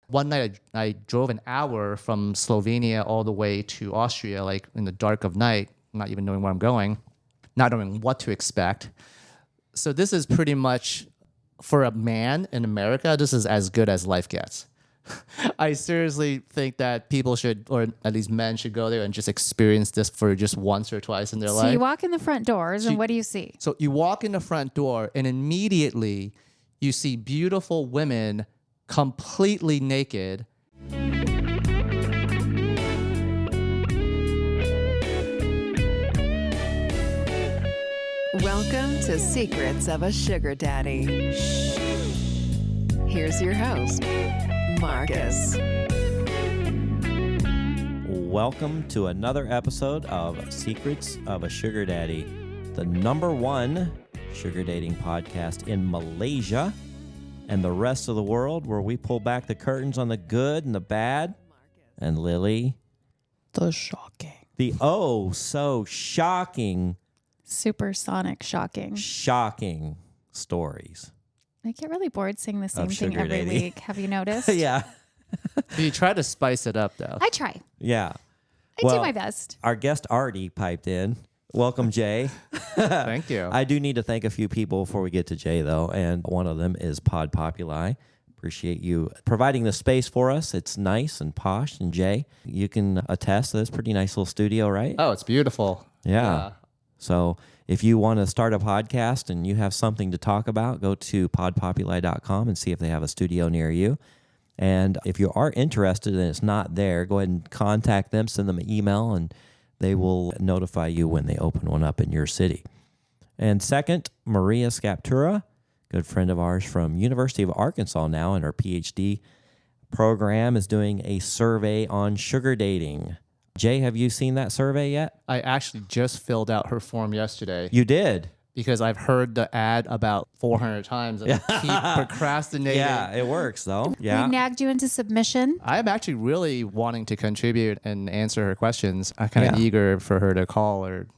One night I drove an hour from Slovenia all the way to Austria, like in the dark of night, not even knowing where I'm going, not knowing what to expect. So this is pretty much, for a man in America, this is as good as life gets. I seriously think that people should, or at least men should go there and just experience this for just once or twice in their life. So you walk in the front doors, and what do you see? So you walk in the front door, and immediately you see beautiful women completely naked. Welcome to Secrets of a Sugar Daddy. Here's your host, Marcus. Welcome to another episode of Secrets of a Sugar Daddy, the #1 sugar dating podcast in Malaysia and the rest of the world, where we pull back the curtains on the good and the bad. And Lily, The shocking. the oh so shocking Supersonic shocking stories. I get really bored saying the same thing sugar every dating. week. Have you noticed? Yeah. You try to spice it up, though. I try. Yeah. I do my best. Our guest Artie piped in. Welcome, Jay. Thank you. I do need to thank a few people before we get to Jay, though, and one of them is Pod Populi. Appreciate you providing the space for us. It's nice and posh. And Jay, you can attest that it's a pretty nice little studio, right? Oh, it's beautiful. Yeah. So if you want to start a podcast and you have something to talk about, go to podpopuli.com and see if they have a studio near you. And if you are interested and it's not there, go ahead and contact them, send them an email, and they will notify you when they open one up in your city. And second, Maria Scaptura, good friend of ours from University of Arkansas now, and her PhD program is doing a survey on sugar dating. Jay, have you seen that survey yet? I actually just filled out her form yesterday You did? because I've heard the ad about 400 times and I keep procrastinating. Yeah, it works, though. Yeah. We nagged you into submission. I'm actually really wanting to contribute and answer her questions. I'm kind of eager for her to call or,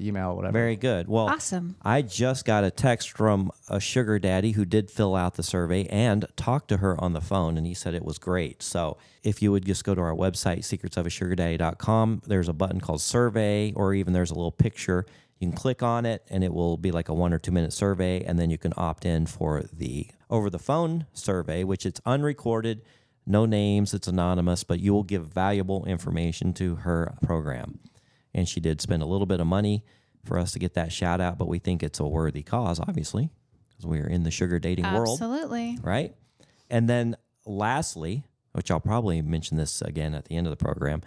email, whatever. Very good. Well, Awesome. I just got a text from a sugar daddy who did fill out the survey and talked to her on the phone, and he said it was great. So if you would just go to our website, secretsofasugardaddy.com, there's a button called survey, or even there's a little picture. You can click on it, and it will be like a 1 or 2 minute survey, and then you can opt in for the over-the-phone survey, which it's unrecorded, no names, it's anonymous, but you will give valuable information to her program. And she did spend a little bit of money for us to get that shout out, but we think it's a worthy cause, obviously, because we are in the sugar dating world. Absolutely. Right? And then lastly, which I'll probably mention this again at the end of the program,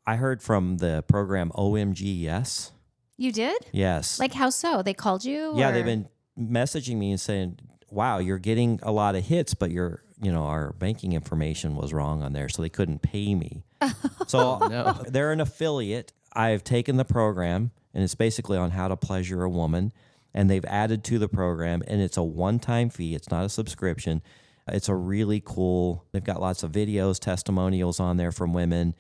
I heard from the program OMG Yes. You did? Yes. Like how so? They called you? Yeah, or? they've been messaging me and saying, wow, you're getting a lot of hits, but our banking information was wrong on there, so they couldn't pay me. So they're an affiliate. I've taken the program, and it's basically on how to pleasure a woman, and they've added to the program, and it's a one-time fee. It's not a subscription. It's a really cool, they've got lots of videos, testimonials on there from women,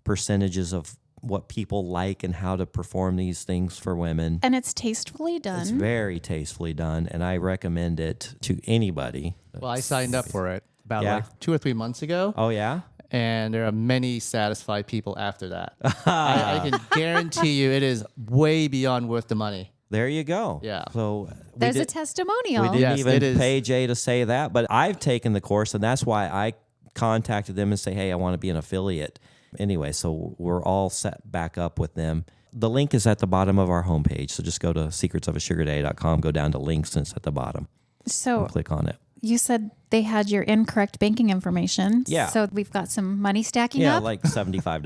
percentages of what people like and how to perform these things for women. And it's tastefully done. It's very tastefully done, and I recommend it to anybody. Well, I signed up for it about 2 or 3 months ago. Oh, yeah? And there are many satisfied people after that. I can guarantee you it is way beyond worth the money. There you go. Yeah. So There's a testimonial. we didn't Yes, it even is. pay Jay to say that, but I've taken the course, and that's why I contacted them and say, hey, I want to be an affiliate. Anyway, so we're all set back up with them. The link is at the bottom of our homepage, so just go to secretsofasugardaddy.com, go down to links, and it's at the bottom. So And click on it. you said they had your incorrect banking information. Yeah. So we've got some money stacking Yeah, up. like $75.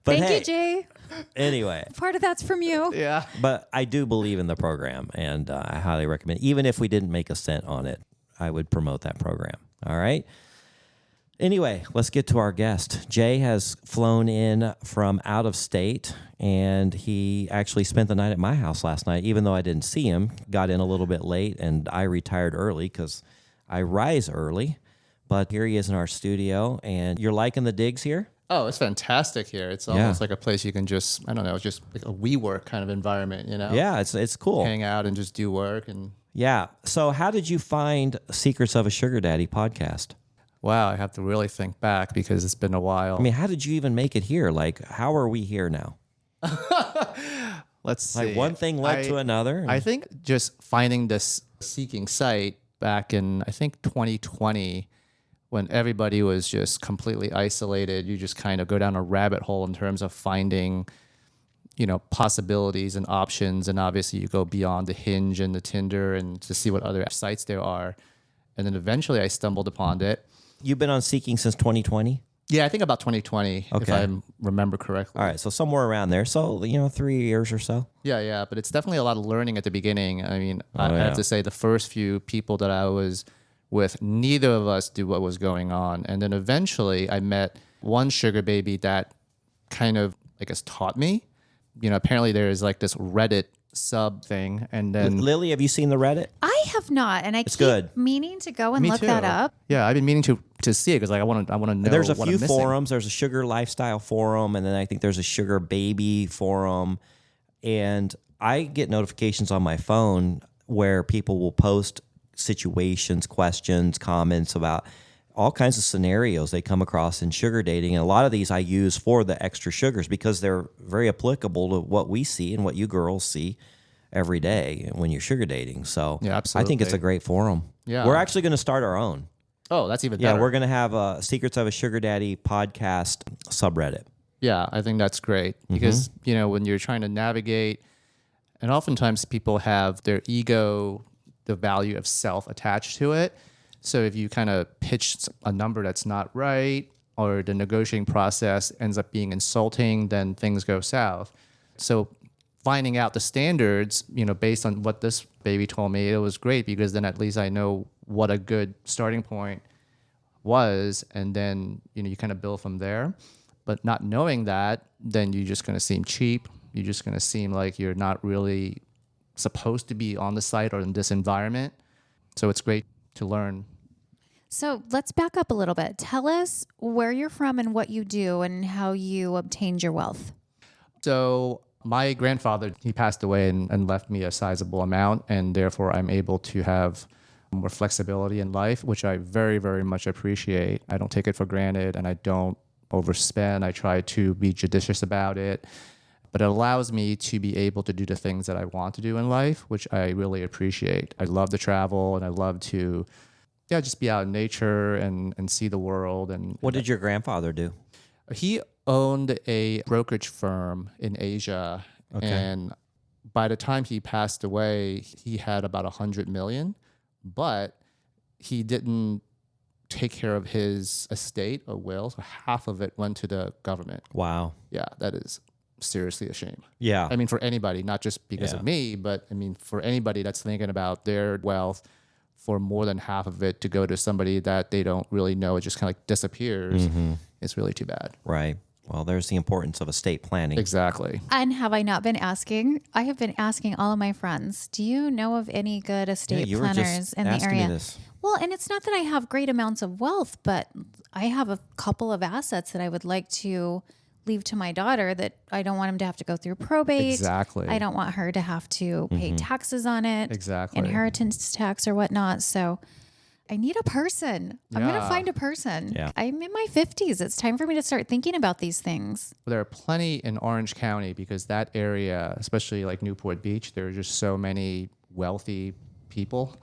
But Thank hey, you, Jay. Anyway. Part of that's from you. Yeah. But I do believe in the program, and I highly recommend it. Even if we didn't make a cent on it, I would promote that program. All right? Anyway, let's get to our guest. Jay has flown in from out of state, and he actually spent the night at my house last night, even though I didn't see him. Got in a little bit late, and I retired early because I rise early. But here he is in our studio, and you're liking the digs here? Oh, it's fantastic here. It's almost like a place you can just, I don't know, just like a WeWork kind of environment, you know? Yeah, it's cool. Hang out and just do work. And Yeah. So how did you find Secrets of a Sugar Daddy podcast? wow, I have to really think back because it's been a while. I mean, how did you even make it here? Like, how are we here now? Let's see. Like one thing led to another. I think just finding this seeking site back in, I think 2020, when everybody was just completely isolated, you just kind of go down a rabbit hole in terms of finding, you know, possibilities and options. And obviously you go beyond the Hinge and the Tinder and to see what other sites there are. And then eventually I stumbled upon it. You've been on Seeking since 2020? Yeah, I think about 2020, if Okay. I remember correctly. All right, so somewhere around there. So, 3 years or so. Yeah, but it's definitely a lot of learning at the beginning. I mean, I yeah. have to say the first few people that I was with, neither of us knew what was going on. And then eventually I met one sugar baby that kind of, I guess, taught me. You know, apparently there is like this Reddit sub thing. And then Lily, have you seen the Reddit? I have not, and I keep good. meaning to go and me look too. that up. Yeah, I've been meaning to see it because like I want to know. There's a what few I'm missing. forums. There's a sugar lifestyle forum, and then I think there's a sugar baby forum. And I get notifications on my phone where people will post situations, questions, comments about all kinds of scenarios they come across in sugar dating. And a lot of these I use for the extra sugars because they're very applicable to what we see and what you girls see every day when you're sugar dating. So Yeah, I think it's absolutely. a great forum. Yeah. We're actually going to start our own. Oh, that's even Yeah, better. we're going to have a Secrets of a Sugar Daddy podcast subreddit. Yeah, I think that's great because, you know, when you're trying to navigate, and oftentimes people have their ego, the value of self attached to it. So if you kind of pitch a number that's not right or the negotiating process ends up being insulting, then things go south. So finding out the standards, you know, based on what this baby told me, it was great because then at least I know what a good starting point was. And then, you know, you kind of build from there. But not knowing that, then you're just going to seem cheap. You're just going to seem like you're not really supposed to be on the site or in this environment. So it's great to learn. So let's back up a little bit. Tell us where you're from and what you do and how you obtained your wealth. So my grandfather, he passed away and left me a sizable amount, and therefore I'm able to have more flexibility in life, which I very, very much appreciate. I don't take it for granted, and I don't overspend. I try to be judicious about it, but it allows me to be able to do the things that I want to do in life, which I really appreciate. I love to travel, and I love to just be out in nature and see the world. And What did your grandfather do? he owned a brokerage firm in Asia, and by the time he passed away, he had about 100 million, but he didn't take care of his estate or will, so half of it went to the government. Wow. Yeah, that is seriously a shame. Yeah. I mean, for anybody, not just because of me, but I mean, for anybody that's thinking about their wealth, for more than half of it to go to somebody that they don't really know, it just kind of like disappears. It's really too bad. Right. Well, there's the importance of estate planning. Exactly. And have I not been asking? I have been asking all of my friends, do you know of any good estate you were just planners in the asking me area? this. Well, and it's not that I have great amounts of wealth, but I have a couple of assets that I would like to leave to my daughter that I don't want him to have to go through probate. Exactly. I don't want her to have to pay taxes on it. Exactly. Inheritance tax or whatnot. So I need a person. I'm going to Yeah. find a person. Yeah. I'm in my 50s. It's time for me to start thinking about these things. There are plenty in Orange County because that area, especially like Newport Beach, there are just so many wealthy people.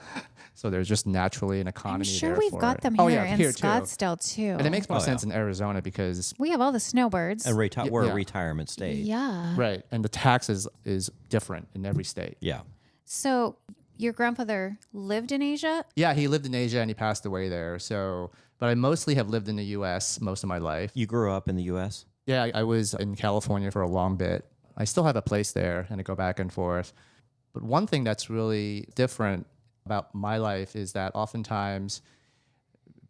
So there's just naturally an economy I'm sure there we've for got it. them Oh, here yeah, in here too. Scottsdale too. And it makes more Oh, yeah. sense in Arizona because, We have all the snowbirds. And we're yeah. a retirement state. Yeah. right, and the taxes is different in every state. Yeah. So your grandfather lived in Asia? Yeah, he lived in Asia and he passed away there. So, but I mostly have lived in the U.S. most of my life. You grew up in the U.S.? Yeah, I was in California for a long bit. I still have a place there and I go back and forth. But one thing that's really different about my life is that oftentimes,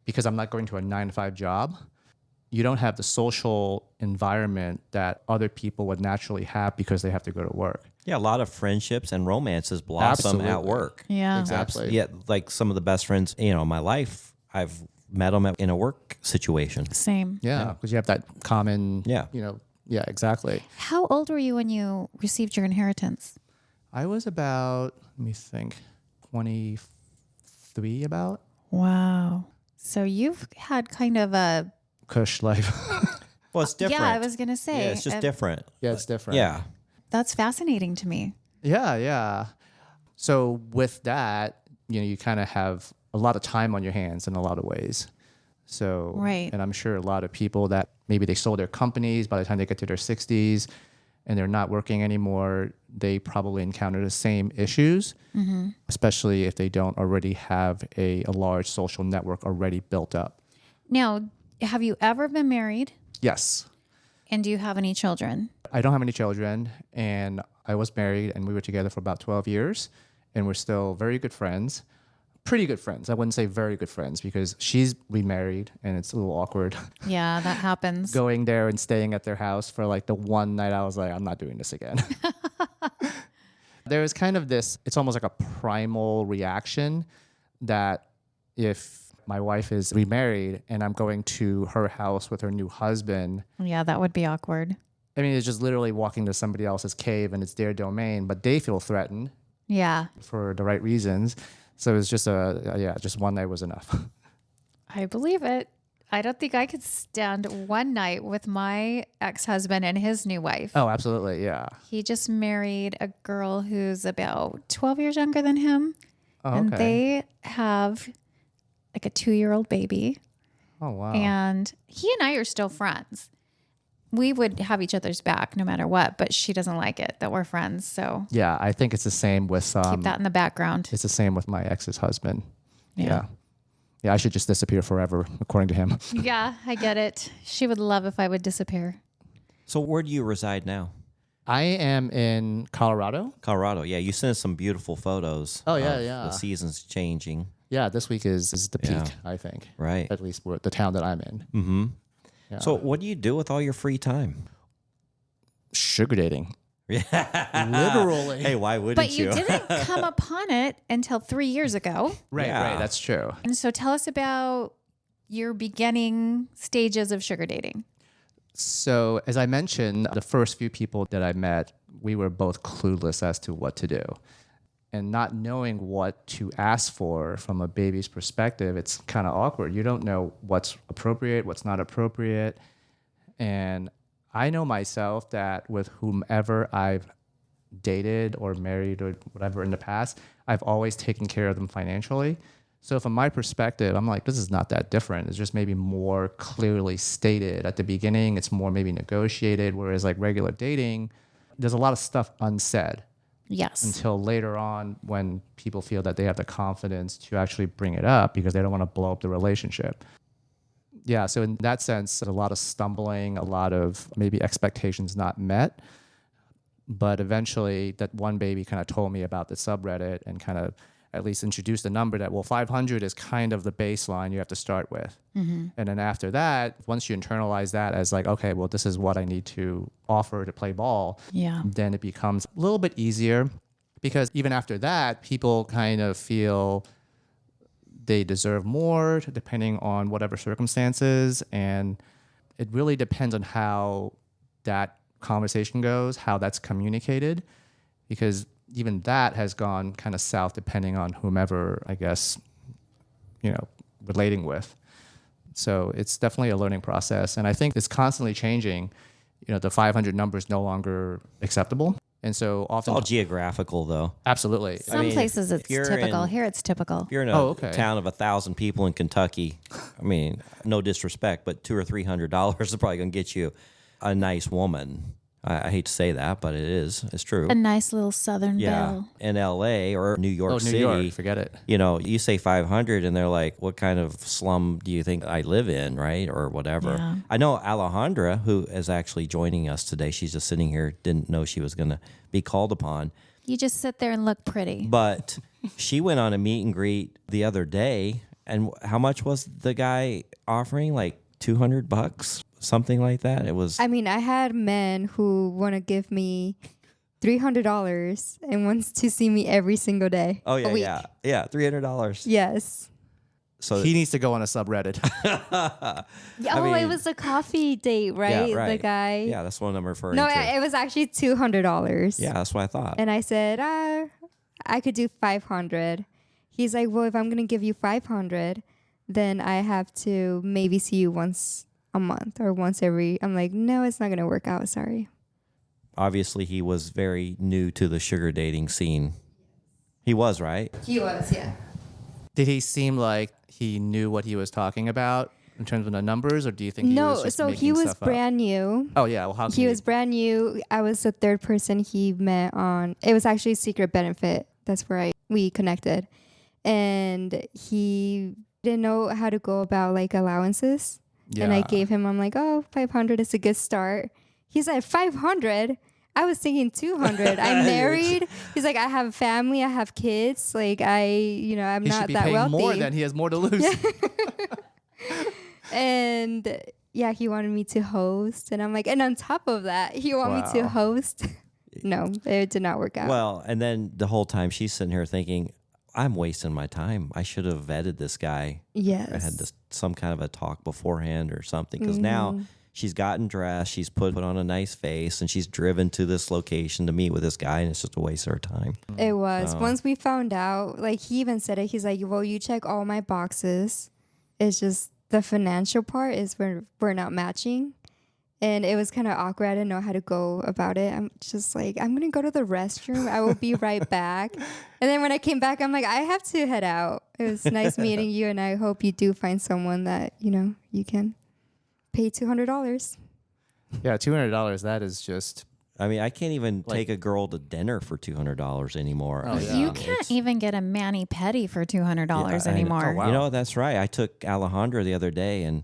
because I'm not going to a 9-to-5 job, you don't have the social environment that other people would naturally have because they have to go to work. Yeah, a lot of friendships and romances blossom at Absolutely. work. Yeah. Exactly. Yeah, like some of the best friends, in my life I've met them in a work situation. Same. Yeah, because you have that common, Yeah. Yeah, exactly. How old were you when you received your inheritance? I was about, let me think, 23 about. Wow. So you've had kind of a Cush life. Well, it's different. Yeah, I was gonna say. Yeah, it's just different. Yeah, it's different. Yeah. That's fascinating to me. Yeah. So with that, you kind of have a lot of time on your hands in a lot of ways. So, Right. And I'm sure a lot of people that maybe they sold their companies by the time they get to their 60s and they're not working anymore, they probably encounter the same issues, especially if they don't already have a large social network already built up. Now, have you ever been married? Yes. And do you have any children? I don't have any children, and I was married, and we were together for about 12 years, and we're still very good friends. Pretty good friends. I wouldn't say very good friends because she's remarried, and it's a little awkward Yeah, that happens. going there and staying at their house for like the one night. I was like, I'm not doing this again. There is kind of this, it's almost like a primal reaction that if my wife is remarried and I'm going to her house with her new husband, Yeah, that would be awkward. I mean, it's just literally walking to somebody else's cave and it's their domain, but they feel threatened Yeah, for the right reasons. So it's just just one night was enough. I believe it. I don't think I could stand one night with my ex-husband and his new wife. Oh, absolutely. Yeah. He just married a girl who's about 12 years younger than him. Oh, And okay. they have like a 2-year-old baby. Oh, wow. And he and I are still friends. We would have each other's back no matter what, but she doesn't like it that we're friends. So Yeah, I think it's the same with keep that in the background. it's the same with my ex's husband. Yeah. Yeah, I should just disappear forever, according to him. Yeah, I get it. She would love if I would disappear. So where do you reside now? I am in Colorado. Colorado. Yeah, you sent us some beautiful photos. Oh, yeah, of yeah. The seasons changing. Yeah, this week is the peak, Yeah. I think. Right. At least the town that I'm in. Mm-hmm. Yeah. So what do you do with all your free time? Sugar dating. Yeah. Literally. Hey, why wouldn't But you didn't come upon it until 3 years ago. Right, Yeah. right. That's true. And so tell us about your beginning stages of sugar dating. So, as I mentioned, the first few people that I met, we were both clueless as to what to do. And not knowing what to ask for from a baby's perspective, it's kind of awkward. You don't know what's appropriate, what's not appropriate. And I know myself that with whomever I've dated or married or whatever in the past, I've always taken care of them financially. So from my perspective, I'm like, this is not that different. It's just maybe more clearly stated at the beginning. It's more maybe negotiated, whereas like regular dating, there's a lot of stuff unsaid Yes. until later on when people feel that they have the confidence to actually bring it up because they don't want to blow up the relationship. Yeah, so in that sense, a lot of stumbling, a lot of maybe expectations not met. But eventually, that one baby kind of told me about the subreddit and kind of at least introduced the number that, well, 500 is kind of the baseline you have to start with. And then after that, once you internalize that as like, okay, well, this is what I need to offer to play ball, Yeah. then it becomes a little bit easier because even after that, people kind of feel they deserve more depending on whatever circumstances. And it really depends on how that conversation goes, how that's communicated, because even that has gone kind of south depending on whomever, I guess, relating with. So it's definitely a learning process. And I think it's constantly changing. The 500 number is no longer acceptable. And so often, all geographical, though. absolutely. Some mean, places it's if you're typical. in- Here it's typical. If you're in Oh, a okay. town of 1,000 people in Kentucky, I mean, no disrespect, but $200 or $300 is probably going to get you a nice woman. I hate to say that, but it is. It's true. A nice little southern Yeah. belle. In L.A. or New York Oh, New City, York, forget it. you say 500 and they're like, what kind of slum do you think I live in, right? Or whatever. Yeah. I know Alejandra, who is actually joining us today, she's just sitting here, didn't know she was going to be called upon. You just sit there and look pretty. But she went on a meet and greet the other day. And how much was the guy offering? Like $200? Something like that. It was. I mean, I had men who want to give me $300 and wants to see me every single day. Oh a yeah, week. yeah, $300. Yes. So He needs to go on a subreddit. It was a coffee date, right? Yeah, right. The guy. Yeah, that's what I'm referring No, to. it was actually $200. Yeah, that's what I thought. And I said, I could do 500. He's like, well, if I'm gonna give you 500, then I have to maybe see you once a month or once every. I'm like, no, it's not gonna work out. Sorry. Obviously, he was very new to the sugar dating scene. He was, right? He was, yeah. Did he seem like he knew what he was talking about in terms of the numbers, or do you think he was just so making he was stuff up? brand new. Oh yeah, well how can He you- was brand new. I was the third person he met on. It was actually Secret Benefit. That's where we connected, and he didn't know how to go about like allowances. And I Yeah. gave him. I'm like, 500 is a good start. He said 500. I was thinking 200. I'm married. He's like, I have a family. I have kids. Like I'm he not should be that paying wealthy. more than he has more to lose. And yeah, he wanted me to host, and I'm like, and on top of that, he wanted me to Wow. host. No, it did not work out. Well, and then the whole time she's sitting here thinking, I'm wasting my time. I should have vetted this guy. Yes. I had some kind of a talk beforehand or something. Because now she's gotten dressed, she's put on a nice face, and she's driven to this location to meet with this guy, and it's just a waste of her time. It was. So- Once we found out, like he even said it, he's like, well, you check all my boxes. It's just the financial part is where we're not matching. And it was kind of awkward. I didn't know how to go about it. I'm just like, I'm going to go to the restroom. I will be right back. And then when I came back, I'm like, I have to head out. It was nice meeting you. And I hope you do find someone that, you can pay $200. Yeah, $200. That is just. I mean, I can't even take a girl to dinner for $200 anymore. Oh, yeah. You can't even get a mani-pedi for $200 Yeah, anymore. Oh, wow. You know, that's right. I took Alejandra the other day, and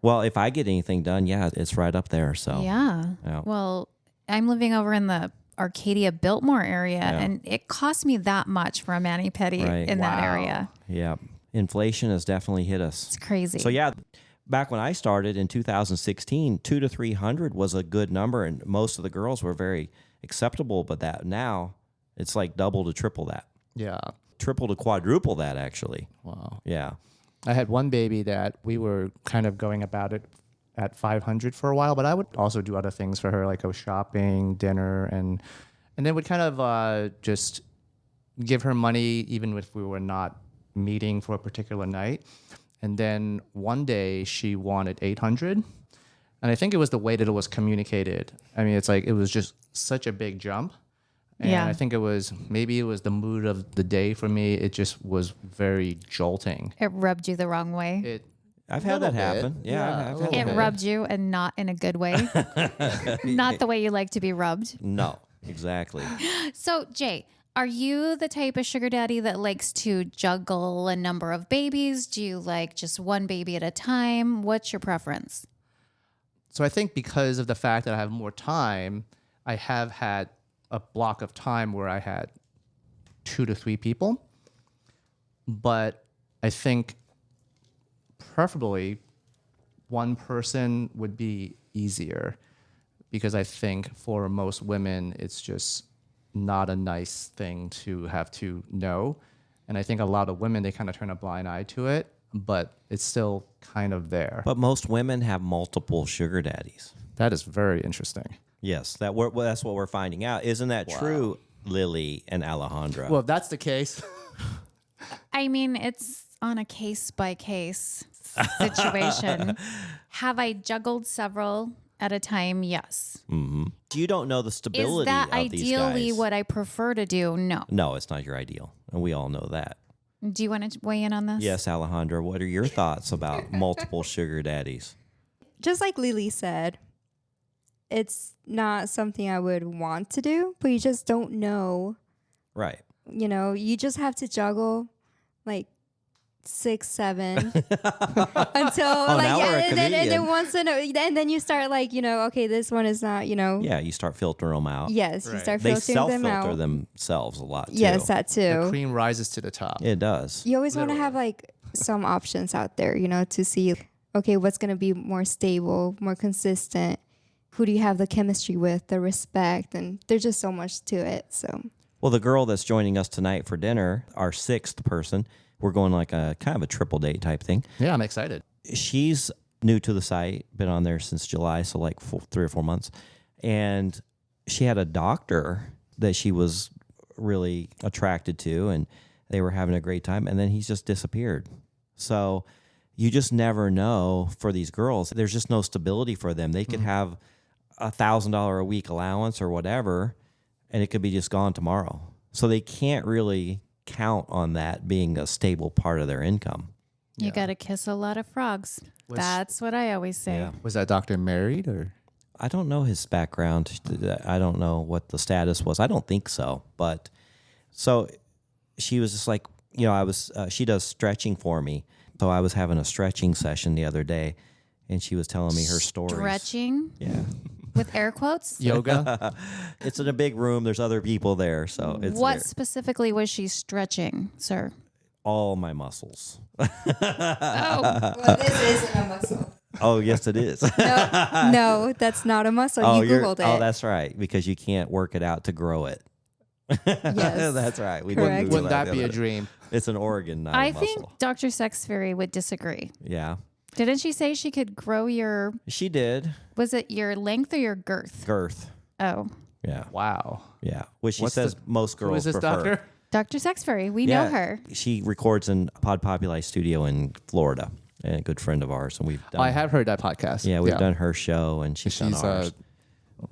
well, if I get anything done, yeah, it's right up there. So Yeah. Yeah. Well, I'm living over in the Arcadia Biltmore area, and it cost me that much for a mani-pedi Right. in that area. yeah, inflation has definitely hit us. It's crazy. So yeah, back when I started in 2016, 200 to 300 was a good number, and most of the girls were very acceptable. But that now it's like double to triple that, Yeah. triple to quadruple that actually. Wow. Yeah. I had one baby that we were kind of going about it at 500 for a while, but I would also do other things for her, like go shopping, dinner, and then would kind of just give her money even if we were not meeting for a particular night. And then one day she wanted 800, and I think it was the way that it was communicated. I mean, it's like it was just such a big jump. And Yeah. I think it was the mood of the day for me. It just was very jolting. it rubbed you the wrong way. I've had that Little bit. happen. Yeah, Yeah, I've a had little It bit. rubbed you, and not in a good way. Not the way you like to be rubbed. No, exactly. So, Jay, are you the type of sugar daddy that likes to juggle a number of babies? Do you like just one baby at a time? What's your preference? So I think because of the fact that I have more time, I have had a block of time where I had 2 to 3 people. But I think preferably one person would be easier, because I think for most women, it's just not a nice thing to have to know. And I think a lot of women, they kind of turn a blind eye to it, but it's still kind of there. But most women have multiple sugar daddies. That is very interesting. Yes, that's what we're finding out. Isn't that true, Lily and Alejandra? Well, if that's the case, I mean, it's on a case by case situation. Have I juggled several at a time? Yes. you don't know the Is stability that of these ideally guys. what I prefer to do? No. No, it's not your ideal, and we all know that. Do you want to weigh in on this? Yes, Alejandra, what are your thoughts about multiple sugar daddies? Just like Lily said, it's not something I would want to do, but you just don't know. Right. You just have to juggle like 6, 7 until now we're a and then comedian. once and then you start like, okay, this one is not, Yeah, you start filtering them out. Yes, you Right. start They filtering them self-filter out. themselves a lot, too. Yes, that the too. cream rises to the top. It does. You always want to have like some options out there, to see, okay, what's going to be more stable, more consistent. Who do you have the chemistry with, the respect, and there's just so much to it. So Well, the girl that's joining us tonight for dinner, our 6th person, we're going like a kind of a triple date type thing. Yeah, I'm excited. She's new to the site, been on there since July, so like 3 or 4 months. And she had a doctor that she was really attracted to, and they were having a great time. And then he's just disappeared. So you just never know for these girls. There's just no stability for them. They could have $1,000 a week allowance or whatever, and it could be just gone tomorrow. So they can't really count on that being a stable part of their income. You got to kiss a lot of frogs. That's what I always say. Yeah. Was that doctor married or? I don't know his background. I don't know what the status was. I don't think so. But so she was just like, she does stretching for me. So I was having a stretching session the other day, and she was telling me her stories. Stretching? Yeah. With air quotes? Yoga? It's in a big room. There's other people there. So it's What specifically was she stretching, sir? all my muscles. Oh, Well, this isn't a muscle. Oh, yes, it is. No, that's not a muscle. You Googled it. Oh, that's right. Because you can't work it out to grow it. Yes. That's right. We Correct. Google Wouldn't that the be a other day. dream? It's an organ, not I a muscle. think Dr. Sexfairy would disagree. Yeah. Didn't she say she could grow your, She did. was it your length or your girth? Girth. Oh, Yeah. Wow. Yeah. Which she What's says most girls Who is this prefer. doctor? Dr. Sexfairy. We know her. She records in Pod Populi studio in Florida, and a good friend of ours. And we've done. I have heard that podcast. Yeah, we've done her show, and she's done She's ours.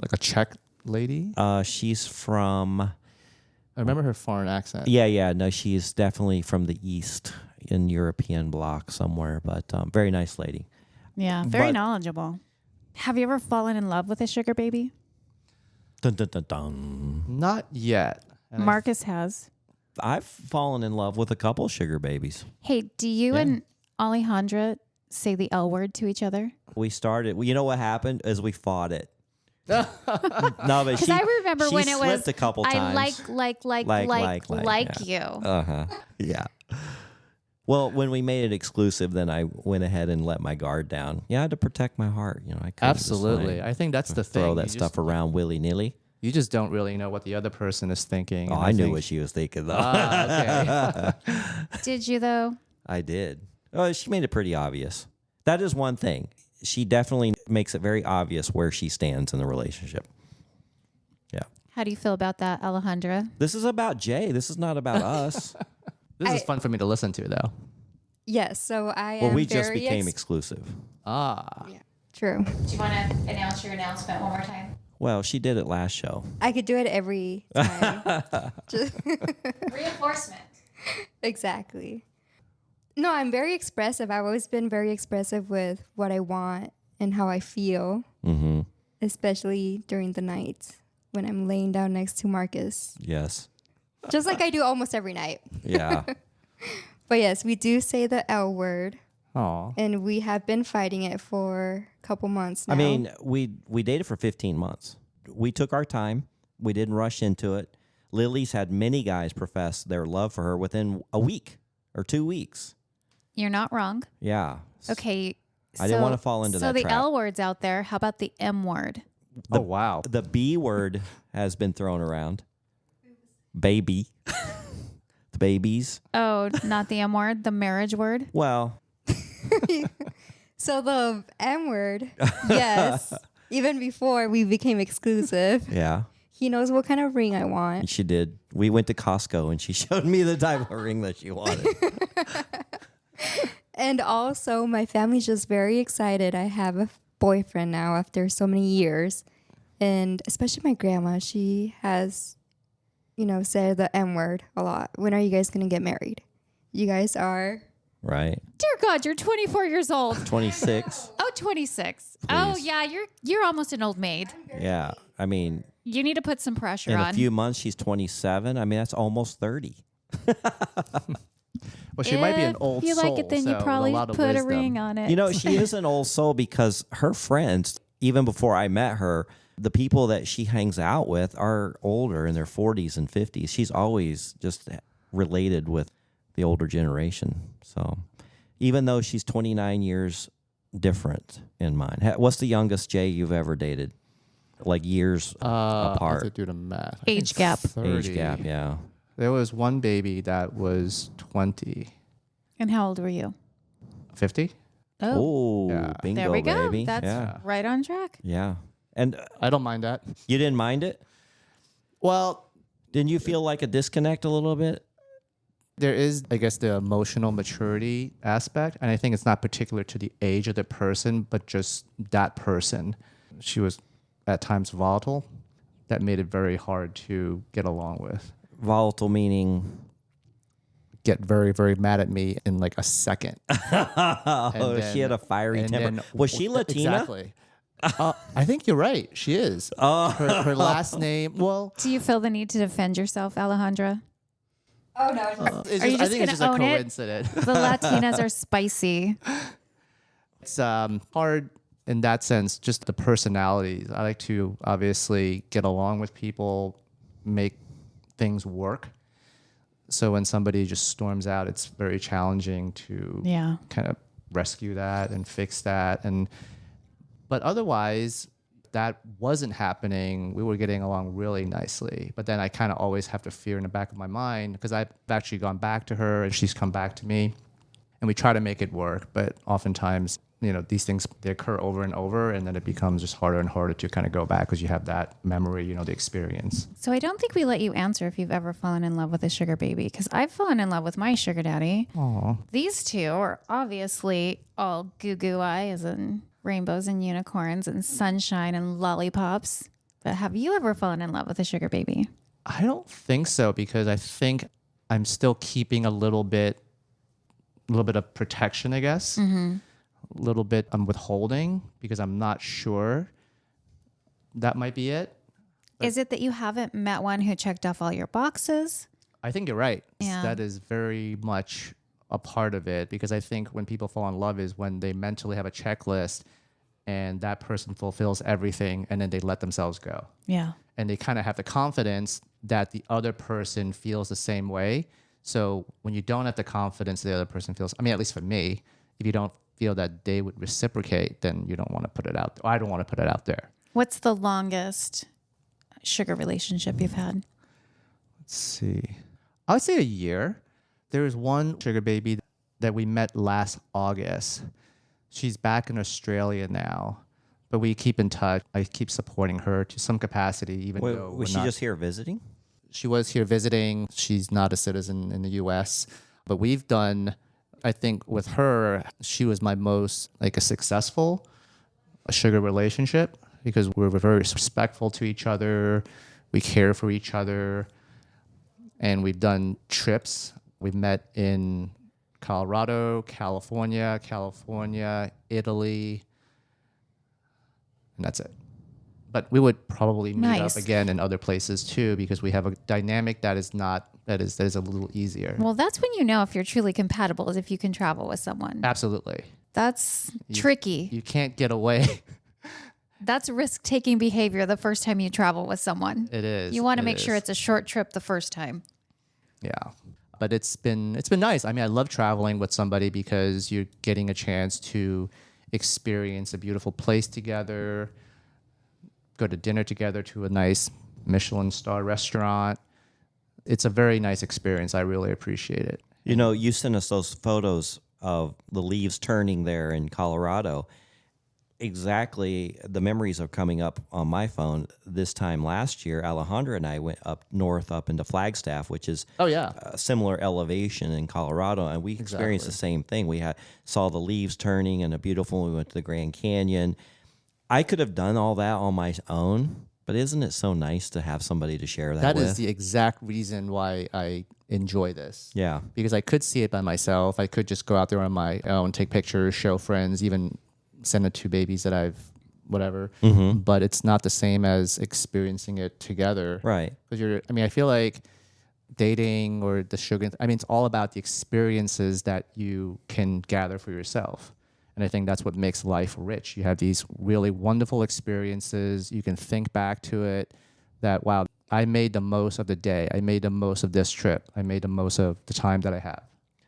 like a Czech lady. She's from. I remember her foreign accent. Yeah. No, she's definitely from the East in European bloc somewhere, but very nice lady. Yeah, very But- knowledgeable. Have you ever fallen in love with a sugar baby? Dun, dun, dun, dun. Not yet. And Marcus has. I've fallen in love with a couple sugar babies. Hey, do you Yeah. and Alejandra say the L word to each other? We started. You know what happened is we fought it. No, but Because I remember she when it was slipped a couple I times. like you. Yeah. Well, when we made it exclusive, then I went ahead and let my guard down. Yeah, I had to protect my heart. I couldn't just, Absolutely. like, I think that's the thing. throw that You stuff just, around willy nilly. You just don't really know what the other person is thinking. Oh, and I knew think- what she was thinking though. Ah, okay. Did you though? I did. Oh, she made it pretty obvious. That is one thing. She definitely makes it very obvious where she stands in the relationship. Yeah. How do you feel about that, Alejandra? This is about Jay. This is not about us. This is fun for me to listen to, though. Yes, so I am Well, we just very became exclusive. Ah. Yeah, true. Do you want to announce your announcement one more time? Well, she did it last show. I could do it every time. Just- Reinforcement. exactly. No, I'm very expressive. I've always been very expressive with what I want and how I feel, Mm-hmm. especially during the nights when I'm laying down next to Marcus, Yes. just like I do almost every night. Yeah. But yes, we do say the L word, Aw. and we have been fighting it for a couple months now. I mean, we dated for 15 months. We took our time. We didn't rush into it. Lily's had many guys profess their love for her within a week or 2 weeks. You're not wrong. Yeah. Okay. I didn't want to fall into so that the trap. L word's out there. How about the M word? Oh, wow. The B word has been thrown around. Baby. The babies. Oh, not the M word, the marriage word. Well, So the M word, yes. Even before we became exclusive, yeah. he knows what kind of ring I want. She did. We went to Costco and she showed me the type of ring that she wanted. And also, my family's just very excited. I have a boyfriend now after so many years. And especially my grandma, she has, said the M word a lot. When are you guys going to get married? You guys are. Right. Dear God, you're 24 years old. 26. Oh, 26. Oh, Please. yeah, you're almost an old maid. Yeah. I mean, You need to put some pressure in on. a few months, she's 27. I mean, that's almost 30. Well, she might be an old If you soul. like it, then so you with probably a lot of put a wisdom. ring on it. You know, she is an old soul because her friends, even before I met her, the people that she hangs out with are older in their 40s and 50s. She's always just related with the older generation. So even though she's 29 years different in mine. What's the youngest Jay you've ever dated? Like years I have to apart. do the math. Age gap. 30. Age gap, yeah. There was one baby that was 20. And how old were you? 50. Oh, Yeah. bingo, There we go. baby. That's yeah. right on track. Yeah. And I don't mind that. you didn't mind it? Well, Didn't you feel like a disconnect a little bit? there is, I guess, the emotional maturity aspect. And I think it's not particular to the age of the person, but just that person. She was at times volatile. That made it very hard to get along with. Volatile meaning... Get very, very mad at me in like a second. Oh, she had a fiery and temper. then- Was she Latina? Exactly. I think you're right. She is. Her last name, well, Do you feel the need to defend yourself, Alejandra? Oh no. it's Are you I just think it's just a gonna own it? coincidence. The Latinas are spicy. It's hard in that sense, just the personalities. I like to obviously get along with people, make things work. So when somebody just storms out, it's very challenging to Yeah. kind of rescue that and fix that. But otherwise, that wasn't happening. We were getting along really nicely. But then I kind of always have the fear in the back of my mind because I've actually gone back to her and she's come back to me. And we try to make it work. But oftentimes, these things, they occur over and over. And then it becomes just harder and harder to kind of go back because you have that memory, the experience. So I don't think we let you answer if you've ever fallen in love with a sugar baby, because I've fallen in love with my sugar daddy. Aw. These two are obviously all goo eyes and rainbows and unicorns and sunshine and lollipops. But have you ever fallen in love with a sugar baby? I don't think so because I think I'm still keeping a little bit of protection, I guess. Mm-hmm. A little bit I'm withholding because I'm not sure. That might be it. Is it that you haven't met one who checked off all your boxes? I think you're right. Yeah. That is very much a part of it because I think when people fall in love is when they mentally have a checklist and that person fulfills everything and then they let themselves go. Yeah. And they kind of have the confidence that the other person feels the same way. So when you don't have the confidence the other person feels, I mean, at least for me, if you don't feel that they would reciprocate, then you don't want to put it out. I don't want to put it out there. What's the longest sugar relationship you've had? Let's see. I would say a year. There was one sugar baby that we met last August. She's back in Australia now, but we keep in touch. I keep supporting her to some capacity, even though Was she just here visiting? She was here visiting. She's not a citizen in the U.S., but we've done, I think with her, she was my most like a successful sugar relationship because we were very respectful to each other. We care for each other. And we've done trips. We've met in Colorado, California, Italy, and that's it. But we would probably meet Nice. up again in other places too because we have a dynamic that is a little easier. Well, that's when you know if you're truly compatible, is if you can travel with someone. Absolutely. That's tricky. You can't get away. That's risk-taking behavior the first time you travel with someone. It is. You want to It make sure is. it's a short trip the first time. Yeah. But it's been nice. I mean, I love traveling with somebody because you're getting a chance to experience a beautiful place together, go to dinner together to a nice Michelin star restaurant. It's a very nice experience. I really appreciate it. You know, you sent us those photos of the leaves turning there in Colorado. Exactly, the memories are coming up on my phone. This time last year, Alejandra and I went up north, up into Flagstaff, which is Oh, yeah. a similar elevation in Colorado, and we experienced the same thing. We saw the leaves turning and a beautiful. We went to the Grand Canyon. I could have done all that on my own, but isn't it so nice to have somebody to share that That with? is the exact reason why I enjoy this. Yeah. Because I could see it by myself. I could just go out there on my own, take pictures, show friends, even send it to babies that I've whatever. Mm-hmm. But it's not the same as experiencing it together. Right. Because I feel like dating or the sugar, it's all about the experiences that you can gather for yourself. And I think that's what makes life rich. You have these really wonderful experiences. You can think back to it that, wow, I made the most of the day. I made the most of this trip. I made the most of the time that I have.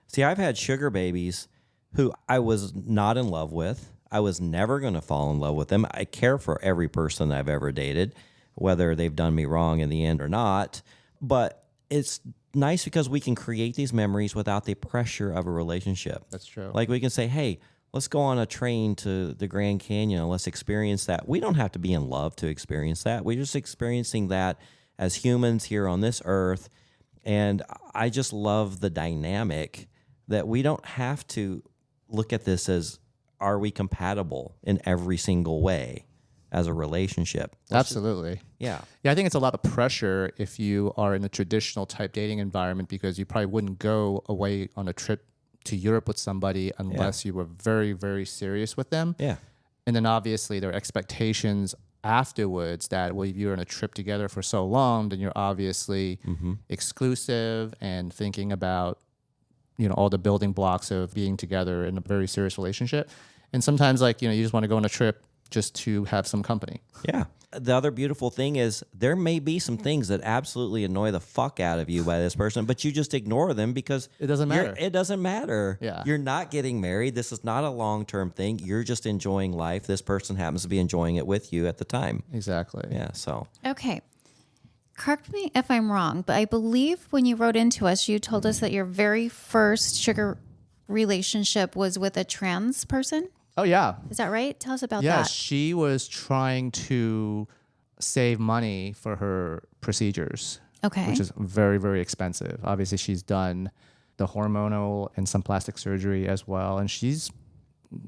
See, I've had sugar babies who I was not in love with. I was never going to fall in love with them. I care for every person I've ever dated, whether they've done me wrong in the end or not. But it's nice because we can create these memories without the pressure of a relationship. That's true. Like we can say, hey, let's go on a train to the Grand Canyon and let's experience that. We don't have to be in love to experience that. We're just experiencing that as humans here on this earth. And I just love the dynamic that we don't have to look at this as, are we compatible in every single way as a relationship? Absolutely. Yeah. Yeah, I think it's a lot of pressure if you are in a traditional type dating environment because you probably wouldn't go away on a trip to Europe with somebody unless you were very, very serious with them. Yeah. And then obviously there are expectations afterwards that, well, if you're on a trip together for so long, then you're obviously exclusive and thinking about, all the building blocks of being together in a very serious relationship. And sometimes you just want to go on a trip just to have some company. Yeah. The other beautiful thing is there may be some things that absolutely annoy the fuck out of you by this person, but you just ignore them because It doesn't matter. It doesn't matter. Yeah. You're not getting married. This is not a long-term thing. You're just enjoying life. This person happens to be enjoying it with you at the time. Exactly. Yeah. So Okay. Correct me if I'm wrong, but I believe when you wrote into us, you told us that your very first sugar relationship was with a trans person. Oh, yeah. Is that right? Tell us about Yeah, that. she was trying to save money for her procedures. Okay. Which is very, very expensive. Obviously, she's done the hormonal and some plastic surgery as well. And she's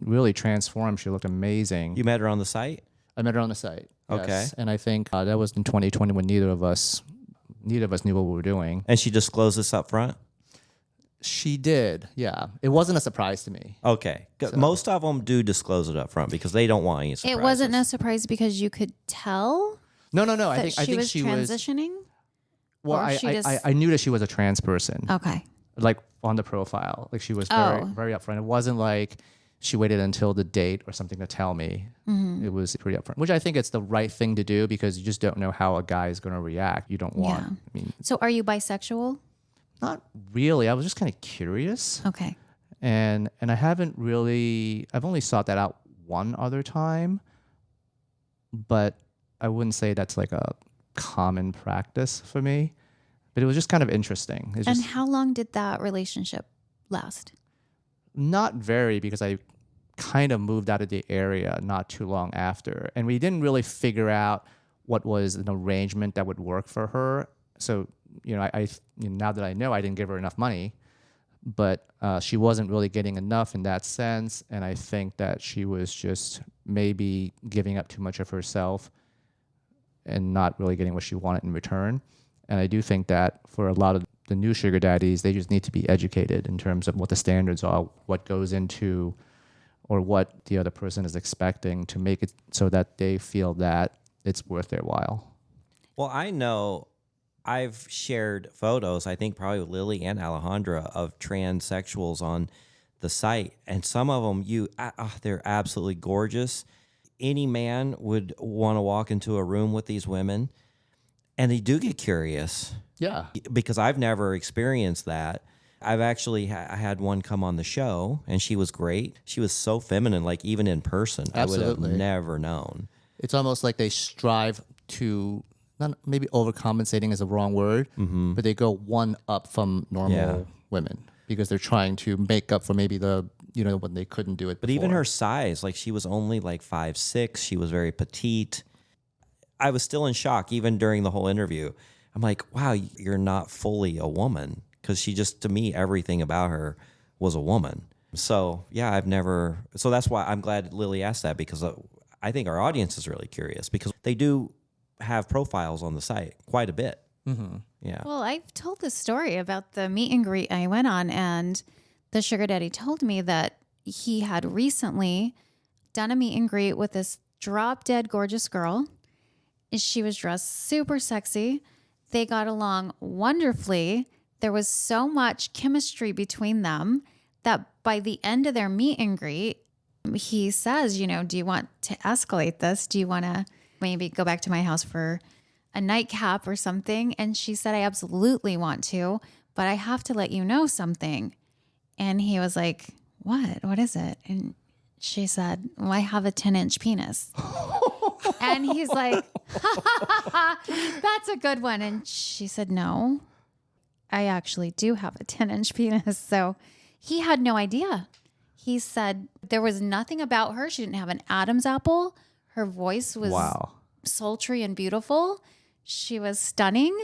really transformed. She looked amazing. you met her on the site? I met her on the site. Okay. Yes. And I think that was in 2020 when neither of us knew what we were doing. And she disclosed this up front? She did. Yeah. It wasn't a surprise to me. Okay. Most of them do disclose it up front because they don't want any surprises. It wasn't a surprise because you could tell No. that I think she was transitioning. Well, or she just- I knew that she was a trans person. Okay. Like on the profile. Like she was very, Oh. very upfront. It wasn't like she waited until the date or something to tell me. Mm-hmm. It was pretty upfront, which I think it's the right thing to do because you just don't know how a guy is going to react. You don't want, Yeah. I mean, So are you bisexual? not really. I was just kind of curious. Okay. And I haven't really, I've only sought that out one other time, but I wouldn't say that's like a common practice for me. But it was just kind of interesting. It's And just how long did that relationship last? not very because I kind of moved out of the area not too long after. And we didn't really figure out what was an arrangement that would work for her. So, now that I know, I didn't give her enough money, but she wasn't really getting enough in that sense. And I think that she was just maybe giving up too much of herself and not really getting what she wanted in return. And I do think that for a lot of the new sugar daddies, they just need to be educated in terms of what the standards are, what goes into, or what the other person is expecting to make it so that they feel that it's worth their while. Well, I know I've shared photos, I think probably with Lily and Alejandra, of transsexuals on the site. And some of them, they're absolutely gorgeous. Any man would want to walk into a room with these women. And they do get curious. Yeah. Because I've never experienced that. I've actually I had one come on the show, and she was great. She was so feminine, like even in person, Absolutely. I would have never known. It's almost like they strive to, not maybe overcompensating is the wrong word, but they go one up from normal women because they're trying to make up for maybe the, when they couldn't do it But before. even her size, like she was only like 5'6". She was very petite. I was still in shock even during the whole interview. I'm like, wow, you're not fully a woman. Because she just, to me, everything about her was a woman. So, yeah, so that's why I'm glad Lily asked that, because I think our audience is really curious because they do have profiles on the site quite a bit. Mm-hmm. Yeah. Well, I've told this story about the meet and greet I went on, and the sugar daddy told me that he had recently done a meet and greet with this drop dead gorgeous girl. She was dressed super sexy. They got along wonderfully. There was so much chemistry between them that by the end of their meet and greet, he says, do you want to escalate this? Do you want to maybe go back to my house for a nightcap or something? And she said, I absolutely want to, but I have to let you know something. And he was like, what? What is it? And she said, well, I have a 10-inch penis. And he's like, that's a good one. And she said, no. I actually do have a 10-inch penis. So he had no idea. He said there was nothing about her. She didn't have an Adam's apple. Her voice was Wow. sultry and beautiful. She was stunning,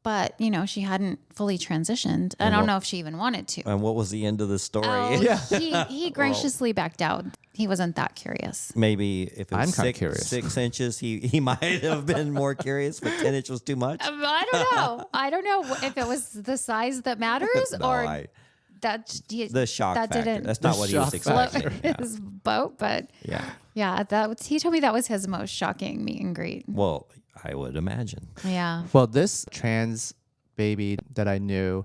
but she hadn't fully transitioned. I don't know if she even wanted to. And what was the end of the story? Oh, he graciously backed out. He wasn't that curious. Maybe if it I'm was kinda curious. 6 inches, he might have been more curious, but 10 inches was too much. I don't know. I don't know if it was the size that matters or that the shock that factor. didn't That's not what he was shock float expecting. Yeah. his boat. But Yeah. he told me that was his most shocking meet and greet. Well, I would imagine. Yeah. Well, this trans baby that I knew,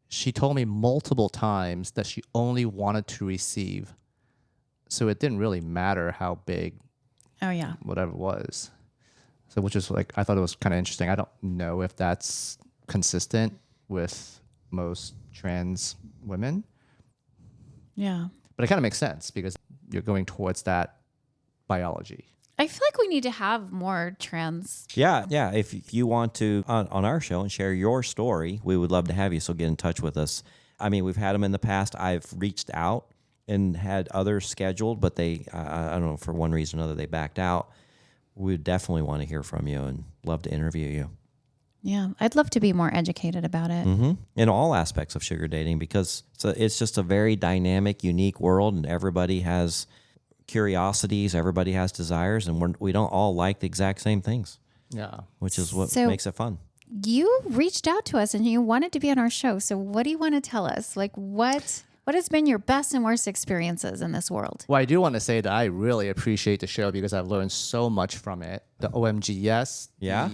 she told me multiple times that she only wanted to receive. So it didn't really matter how big Oh yeah. whatever it was. So which is like, I thought it was kind of interesting. I don't know if that's consistent with most trans women, Yeah. but it kind of makes sense because you're going towards that biology. I feel like we need to have more trans. Yeah. If you want to on our show and share your story, we would love to have you. So get in touch with us. I mean, we've had them in the past. I've reached out and had others scheduled, but they, I don't know, for one reason or another, they backed out. We would definitely want to hear from you and love to interview you. Yeah. I'd love to be more educated about it. In all aspects of sugar dating, because it's just a very dynamic, unique world, and everybody has curiosities, everybody has desires, and we don't all like the exact same things, Yeah. which is what So- makes it fun. You reached out to us and you wanted to be on our show. So what do you want to tell us? Like what has been your best and worst experiences in this world? Well, I do want to say that I really appreciate the show because I've learned so much from it. The OMGS. Yeah?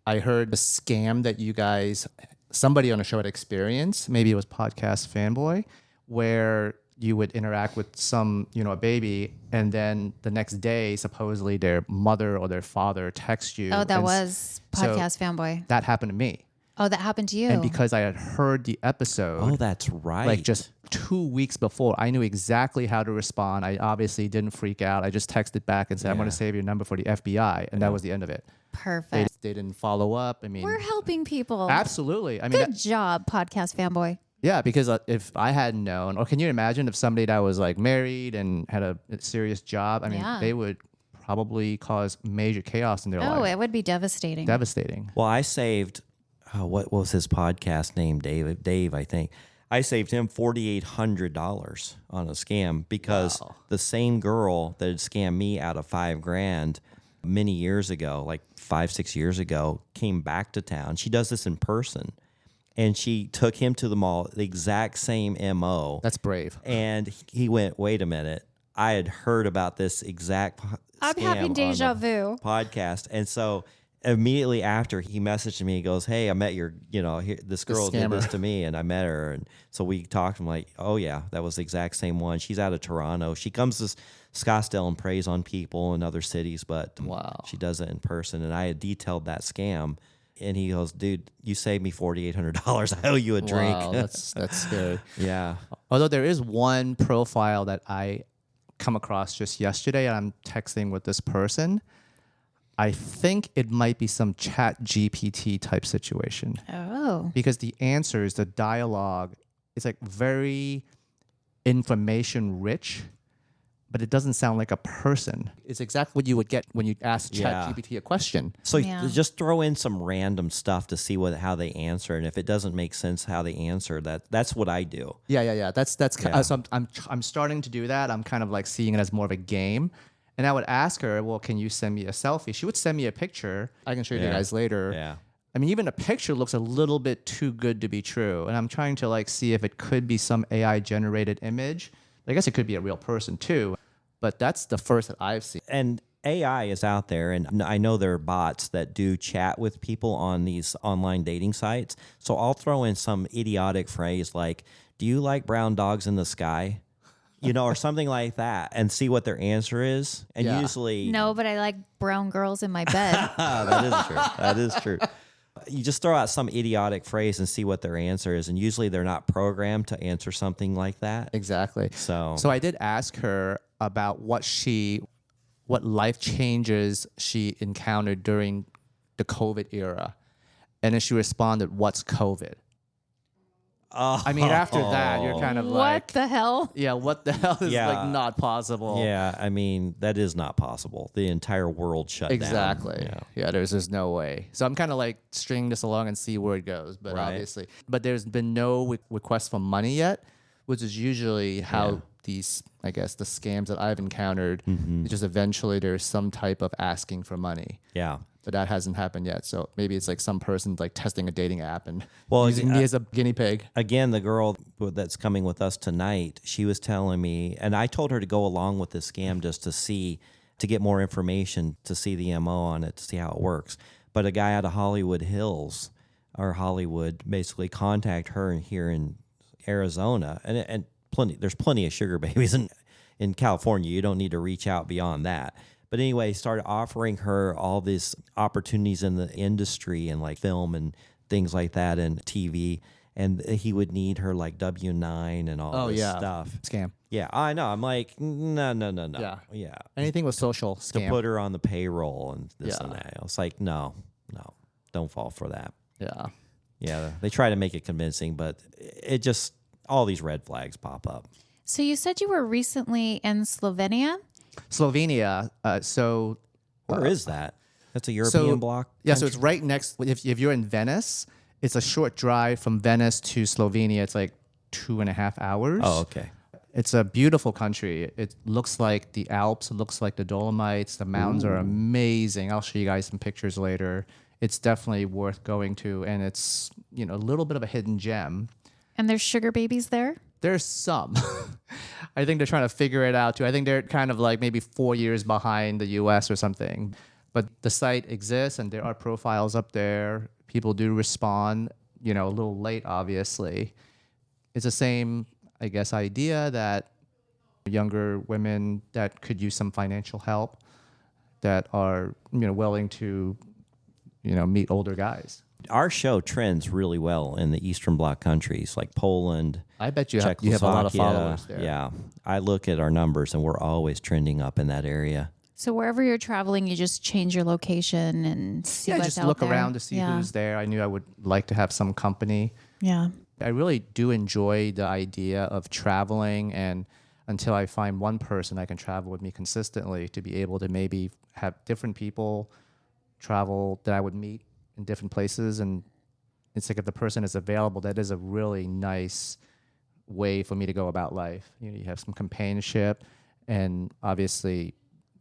I heard the scam that you guys, somebody on the show had experienced, maybe it was Podcast Fanboy, where you would interact with some, a baby, and then the next day, supposedly their mother or their father text you. Oh, that and was so Podcast Fanboy. that happened to me. Oh, that happened to you. And because I had heard the episode, Oh, that's right. like just 2 weeks before, I knew exactly how to respond. I obviously didn't freak out. I just texted back and said, I'm going to save your number for the FBI. And that was the end of it. Perfect. They didn't follow up. I mean, We're helping people. absolutely. I mean, Good job, Podcast Fanboy. yeah, because if I had known, or can you imagine if somebody that was like married and had a serious job, I mean, Yeah. they would probably cause major chaos in their Oh, life. it would be devastating. Devastating. Well, I saved, what was his podcast name? Dave, I think. I saved him $4,800 on a scam because the same girl that had scammed me out of $5,000 many years ago, like 5-6 years ago, came back to town. She does this in person, and she took him to the mall, the exact same MO. That's brave. And he went, wait a minute. I had heard about this exact I'm scam having on deja the vu. podcast. And so immediately after, he messaged me. He goes, hey, I met this girl did this scammer. to me, and I met her. And so we talked. I'm like, oh, yeah, that was the exact same one. She's out of Toronto. She comes to Scottsdale and preys on people in other cities, but Wow. she does it in person. And I had detailed that scam. And he goes, dude, you saved me $4,800. I owe you a drink. Wow, that's scary. Yeah. Although there is one profile that I come across just yesterday, and I'm texting with this person. I think it might be some chat GPT type situation Oh. because the answers, the dialogue, is like very information rich, but it doesn't sound like a person. It's exactly what you would get when you ask Yeah. ChatGPT a question. So Yeah. just throw in some random stuff to see how they answer, and if it doesn't make sense how they answer, that's what I do. Yeah. That's Yeah. so I'm starting to do that. I'm kind of like seeing it as more of a game. And I would ask her, well, can you send me a selfie? She would send me a picture. I can show you Yeah. guys later. Yeah. I mean, even a picture looks a little bit too good to be true. And I'm trying to like see if it could be some AI generated image. I guess it could be a real person too. But that's the first that I've seen. And AI is out there, and I know there are bots that do chat with people on these online dating sites. So I'll throw in some idiotic phrase like, do you like brown dogs in the sky? Or something like that, and see what their answer is. And Yeah. usually, No, but I like brown girls in my bed. that is true. That is true. You just throw out some idiotic phrase and see what their answer is. And usually they're not programmed to answer something like that. Exactly. So I did ask her about what life changes she encountered during the COVID era. And then she responded, what's COVID? I mean, after that, you're kind of What like, the hell? yeah, what the hell is Yeah. like not possible? Yeah, I mean, that is not possible. The entire world shut Exactly. down. Yeah, there's no way. So I'm kind of like stringing this along and see where it goes. But Right. obviously, but there's been no request for money yet, which is usually how these, I guess, the scams that I've encountered. It's just eventually there's some type of asking for money. Yeah. But that hasn't happened yet. So maybe it's like some person like testing a dating app and Well, using me as a guinea pig. Again, the girl that's coming with us tonight, she was telling me, and I told her to go along with this scam just to get more information, to see the MO on it, to see how it works. But a guy out of Hollywood Hills or Hollywood basically contact her here in Arizona, and there's plenty of sugar babies in California. You don't need to reach out beyond that. But anyway, started offering her all these opportunities in the industry and like film and things like that and TV. And he would need her like W-9 and all this stuff. Scam. Yeah, I know. I'm like, no. Yeah. Yeah. Anything with social To scam. put her on the payroll and this and Yeah. that. I was like, no, don't fall for that. Yeah. Yeah, they try to make it convincing, but it just, all these red flags pop up. So you said you were recently in Slovenia? Slovenia. Where is that? That's a European bloc? Yeah, so it's right next. If you're in Venice, it's a short drive from Venice to Slovenia. It's like 2.5 hours. Oh, okay. It's a beautiful country. It looks like the Alps. It looks like the Dolomites. The mountains are amazing. I'll show you guys some pictures later. It's definitely worth going to, and it's a little bit of a hidden gem. And there's sugar babies there? There's some. I think they're trying to figure it out too. I think they're kind of like maybe 4 years behind the US or something. But the site exists and there are profiles up there. People do respond, a little late, obviously. It's the same, I guess, idea that younger women that could use some financial help that are, willing to, meet older guys. Our show trends really well in the Eastern Bloc countries like Poland. I bet you have a lot of Czechoslovakia. followers there. Yeah. I look at our numbers and we're always trending up in that area. So wherever you're traveling, you just change your location and see what's just out look there. around to see who's there. I knew I would like to have some company. Yeah. I really do enjoy the idea of traveling, and until I find one person I can travel with me consistently, to be able to maybe have different people travel that I would meet in different places. And it's like if the person is available, that is a really nice way for me to go about life. You have some companionship, and obviously,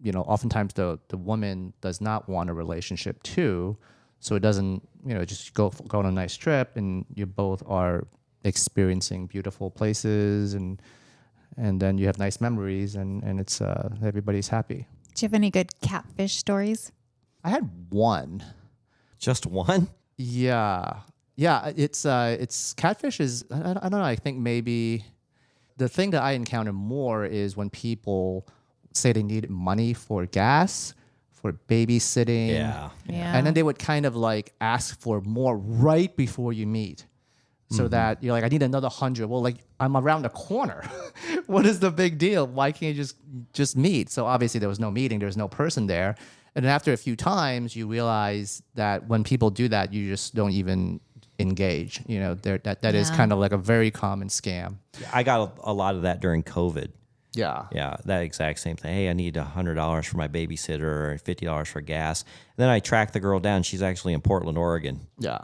oftentimes the woman does not want a relationship too. So it doesn't, just go on a nice trip and you both are experiencing beautiful places and then you have nice memories and it's everybody's happy. Do you have any good catfish stories? I had one. Just one? Yeah. It's catfish is, I don't know. I think maybe the thing that I encounter more is when people say they need money for gas, for babysitting. Yeah. Yeah. And then they would kind of like ask for more right before you meet. So that you're like, I need another 100. Well, like I'm around the corner. What is the big deal? Why can't you just meet? So obviously there was no meeting. There was no person there. And then after a few times, you realize that when people do that, you just don't even engage. That is kind of like a very common scam. I got a lot of that during COVID. Yeah. Yeah, that exact same thing. Hey, I need $100 for my babysitter or $50 for gas. And then I tracked the girl down. She's actually in Portland, Oregon. Yeah.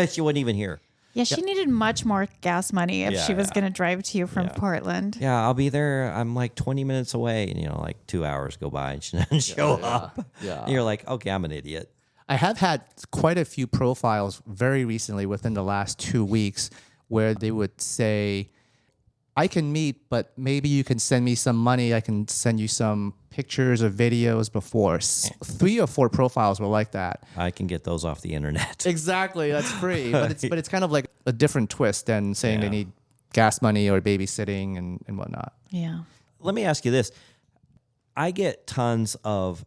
She wasn't even here. Yeah, she needed much more gas money if she was going to drive to you from Portland. Yeah, I'll be there. I'm like 20 minutes away. And, like 2 hours go by and she doesn't show up. Yeah. And you're like, okay, I'm an idiot. I have had quite a few profiles very recently within the last 2 weeks where they would say, I can meet, but maybe you can send me some money. I can send you some pictures or videos before. 3 or 4 profiles were like that. I can get those off the internet. Exactly. That's free. But it's kind of like a different twist than saying they need gas money or babysitting and whatnot. Yeah. Let me ask you this. I get tons of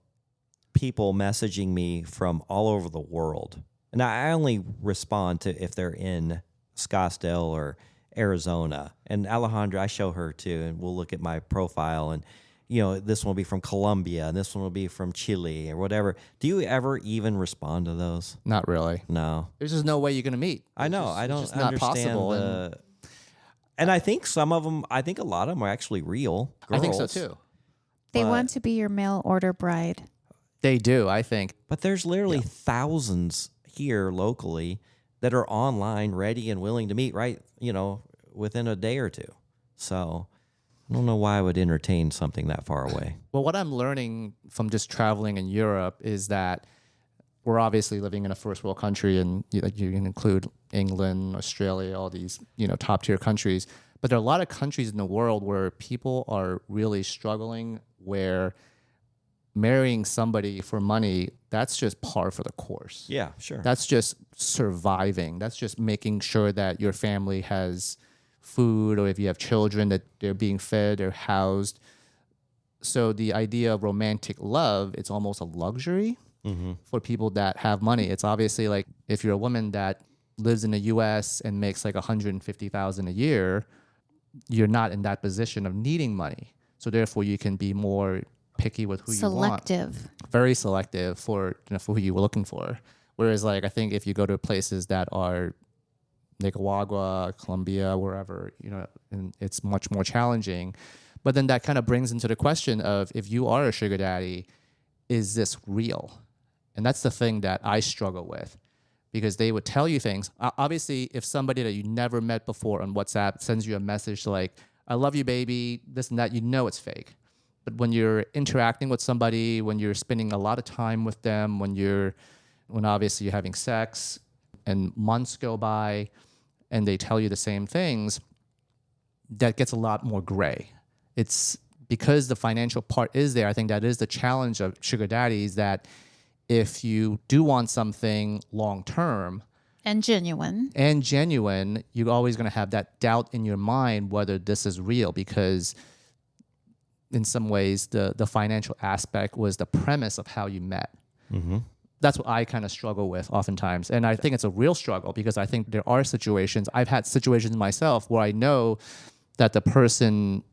people messaging me from all over the world. And I only respond to if they're in Scottsdale or Arizona. And Alejandra, I show her too, and we'll look at my profile and this one will be from Colombia and this one will be from Chile or whatever. Do you ever even respond to those? Not really. No. There's just no way you're going to meet. I know. It's I don't just not understand possible. the And I think some of them, I think a lot of them are actually real girls. I think so too. They But- want to be your mail order bride. They do, I think. But there's literally thousands here locally that are online, ready and willing to meet right, within a day or two. So I don't know why I would entertain something that far away. Well, what I'm learning from just traveling in Europe is that we're obviously living in a first world country, and you can include England, Australia, all these top tier countries. But there are a lot of countries in the world where people are really struggling, where marrying somebody for money, that's just par for the course. Yeah, sure. That's just surviving. That's just making sure that your family has food, or if you have children, that they're being fed or housed. So the idea of romantic love, it's almost a luxury for people that have money. It's obviously like if you're a woman that lives in the US and makes like $150,000 a year, you're not in that position of needing money. So therefore you can be more picky with who you want. Selective. Very selective for for who you were looking for. Whereas like I think if you go to places that are Nicaragua, Colombia, wherever, and it's much more challenging. But then that kind of brings into the question of, if you are a sugar daddy, is this real? And that's the thing that I struggle with, because they would tell you things. Obviously, if somebody that you never met before on WhatsApp sends you a message like, I love you, baby, this and that, it's fake. But when you're interacting with somebody, when you're spending a lot of time with them, when obviously you're having sex and months go by and they tell you the same things, that gets a lot more gray. It's because the financial part is there. I think that is the challenge of sugar daddies, that if you do want something long term And genuine. you're always going to have that doubt in your mind whether this is real, because in some ways the financial aspect was the premise of how you met. That's what I kind of struggle with oftentimes. And I think it's a real struggle, because I think there are situations, I've had situations myself where I know that the person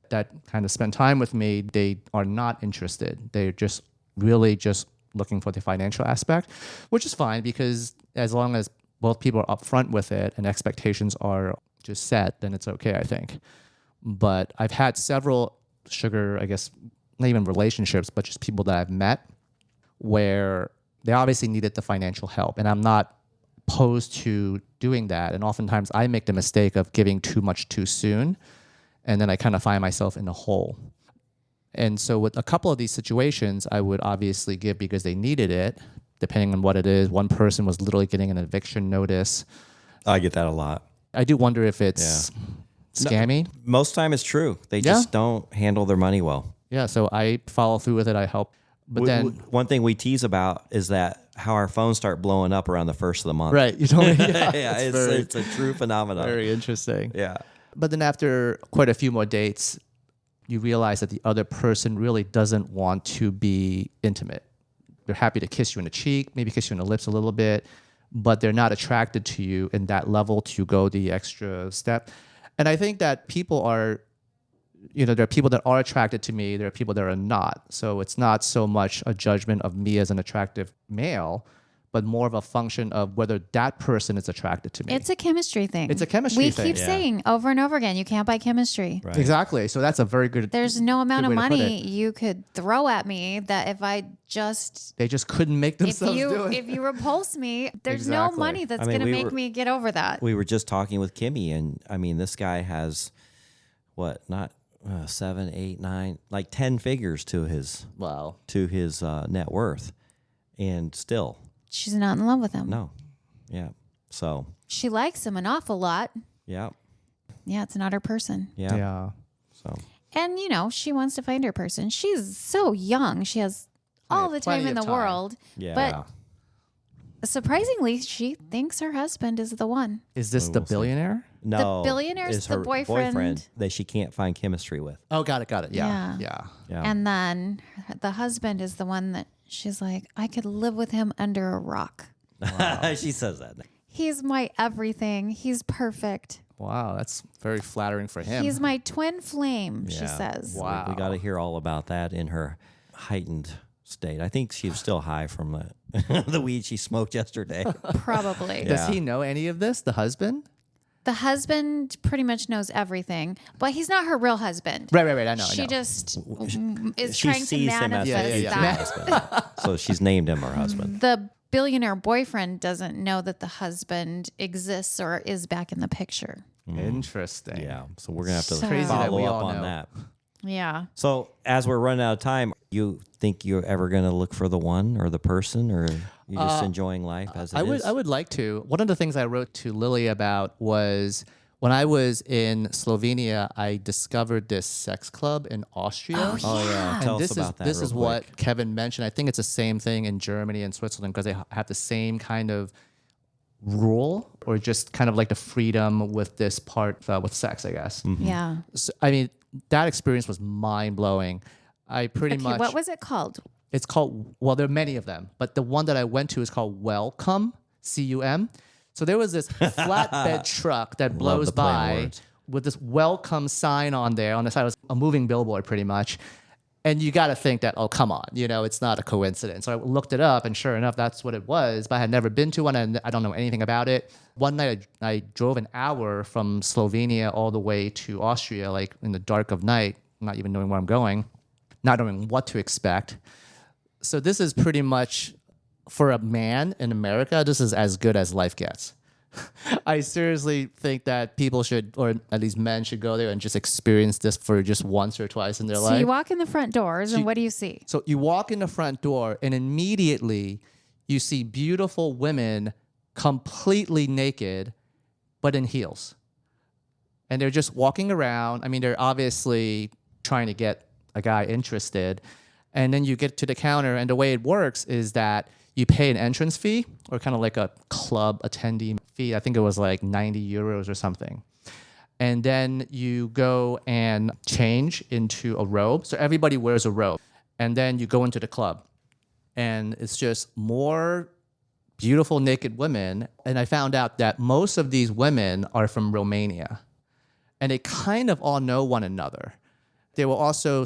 that kind of spent time with me, they are not interested. They're just really just looking for the financial aspect, which is fine, because as long as both people are upfront with it and expectations are just set, then it's okay, I think. But I've had several sugar, I guess, not even relationships, but just people that I've met where they obviously needed the financial help. And I'm not opposed to doing that. And oftentimes I make the mistake of giving too much too soon. And then I kind of find myself in a hole. And so with a couple of these situations, I would obviously give because they needed it, depending on what it is. One person was literally getting an eviction notice. I get that a lot. I do wonder if it's scammy. Most time it's true. They just don't handle their money well. Yeah, so I follow through with it. I help. But then... one thing we tease about is that how our phones start blowing up around the first of the month. Right. You told me. Yeah, it's a true phenomenon. Very interesting. Yeah. But then after quite a few more dates, you realize that the other person really doesn't want to be intimate. They're happy to kiss you in the cheek, maybe kiss you in the lips a little bit, but they're not attracted to you in that level to go the extra step. And I think that people are, there are people that are attracted to me, there are people that are not. So it's not so much a judgment of me as an attractive male, but more of a function of whether that person is attracted to me. It's a chemistry thing. It's a chemistry thing. We keep saying over and over again, you can't buy chemistry. Right. Exactly. So that's a very good... There's no amount of way to put money it. you could throw at me that if I just... They just couldn't make themselves do it. If you repulse me, there's no Exactly. money that's I mean, going to we make me get over that. We were just talking with Kimmy, and I mean, this guy has not 7, 8, 9, like 10 figures to his Wow. net worth, and still She's not in love with him. no, yeah. So She likes him an awful lot. yeah, Yeah, it's not her person. yeah. So And, she wants to find her person. She's so young. She has all the time plenty in the of time. world. yeah. But surprisingly, she thinks her husband is the one. Is this the billionaire? No, billionaire's is the her boyfriend. that she can't find chemistry with. Oh, got it. Yeah. Yeah. Yeah, And then the husband is the one that she's like, I could live with him under a rock. she says that. He's my everything. He's perfect. Wow, that's very flattering for him. He's my twin flame, she Yeah. says. Wow. We got to hear all about that in her heightened state. I think she was still high from the the weed she smoked yesterday. Probably. Does Yeah. he know any of this, the husband? the husband pretty much knows everything, but he's not her real husband. Right. I know. She I know. just is She trying to sees him as manifest her future that. husband. So she's named him her husband. The billionaire boyfriend doesn't know that the husband exists or is back in the picture. Interesting. Yeah. So we're going to have to So- Crazy that we follow all up on know. that. Yeah. So as we're running out of time, you think you're ever going to look for the one or the person, or you just enjoying life as it is? I would like to. One of the things I wrote to Lily about was when I was in Slovenia, I discovered this sex club in Austria. Oh yeah, And tell this us about that. This real is quick. what Kevin mentioned. I think it's the same thing in Germany and Switzerland because they have the same kind of rule or just kind of like the freedom with this part with sex, I guess. Yeah. So, I mean, that experience was mind blowing. I pretty Okay, much. what was it called? It's called, well, there are many of them, but the one that I went to is called Welcome, C-U-M. So there was this flatbed truck that blows the play on by words. with this welcome sign on there. On the side was a moving billboard pretty much. And you got to think that, oh, come on, it's not a coincidence. So I looked it up, and sure enough, that's what it was. But I had never been to one, and I don't know anything about it. One night, I drove an hour from Slovenia all the way to Austria, like in the dark of night, not even knowing where I'm going, not knowing what to expect. So this is pretty much, for a man in America, this is as good as life gets. I seriously think that people should, or at least men should go there and just experience this for just once or twice in their So life. you walk in the front doors, and what do you see? So you walk in the front door, and immediately you see beautiful women completely naked, but in heels. And they're just walking around. I mean, they're obviously trying to get a guy interested. And then you get to the counter, and the way it works is that you pay an entrance fee, or kind of like a club attendee fee. I think it was like 90 euros or something. And then you go and change into a robe. So everybody wears a robe. And then you go into the club. And it's just more beautiful naked women. And I found out that most of these women are from Romania. And they kind of all know one another. There were also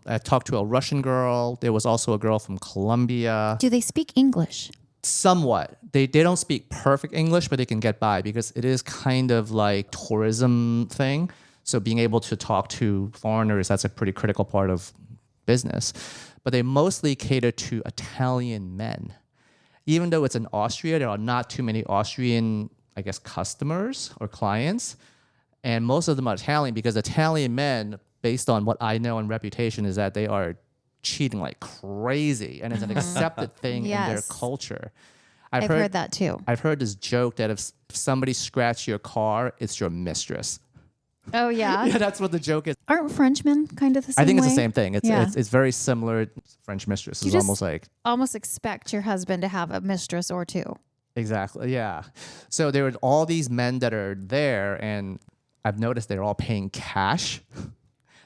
I talked to a Russian girl. There was also a girl from Colombia. Do they speak English? Somewhat. They don't speak perfect English, but they can get by because it is kind of like tourism thing. So being able to talk to foreigners, that's a pretty critical part of business. But they mostly cater to Italian men. Even though it's in Austria, there are not too many Austrian, I guess, customers or clients. And most of them are Italian because Italian men, based on what I know and reputation, is that they are cheating like crazy. And it's an accepted thing in their Yes. culture. I've heard that too. I've heard this joke that if somebody scratched your car, it's your mistress. Oh, yeah. Yeah, that's what the joke is. Aren't Frenchmen kind of the same I think it's way? the same thing. It's, Yeah. it's very similar. French mistress You is just- almost like Almost expect your husband to have a mistress or two. exactly, yeah. So there are all these men that are there, and I've noticed they're all paying cash.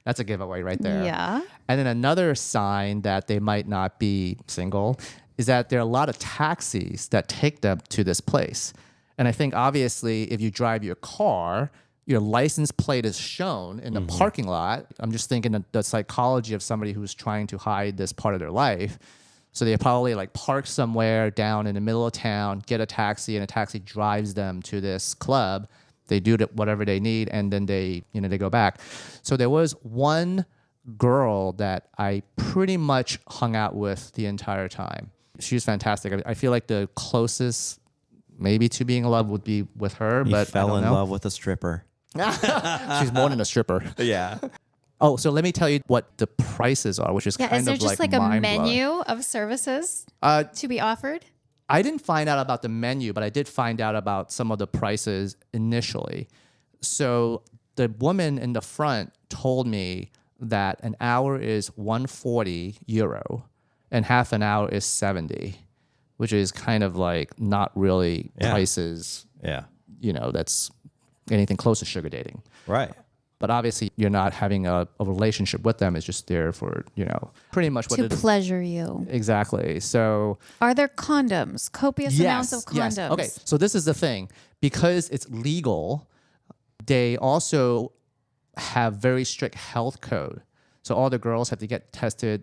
That's a giveaway right there. Yeah. And then another sign that they might not be single is that there are a lot of taxis that take them to this place. And I think obviously if you drive your car, your license plate is shown in the parking lot. I'm just thinking of the psychology of somebody who's trying to hide this part of their life. So they probably like park somewhere down in the middle of town, get a taxi, and a taxi drives them to this club. They do whatever they need, and then they go back. So there was one girl that I pretty much hung out with the entire time. She was fantastic. I feel like the closest maybe to being in love would be with her, You but I fell don't in know. love with a stripper. She's more than a stripper. Yeah. Oh, so let me tell you what the prices are, which is Yeah. kind Is there of just like a mind-blowing. menu of services to be offered? I didn't find out about the menu, but I did find out about some of the prices initially. So the woman in the front told me that an hour is 140 euro and half an hour is 70, which is kind of like not really Yeah. prices, Yeah. that's anything close to sugar dating. Right. But obviously you're not having a relationship with them. It's just there for, pretty much what To it is. pleasure you. Exactly. So Are there condoms? Copious amounts of condoms. yes. Okay, so this is the thing. Because it's legal, they also have very strict health code. So all the girls have to get tested,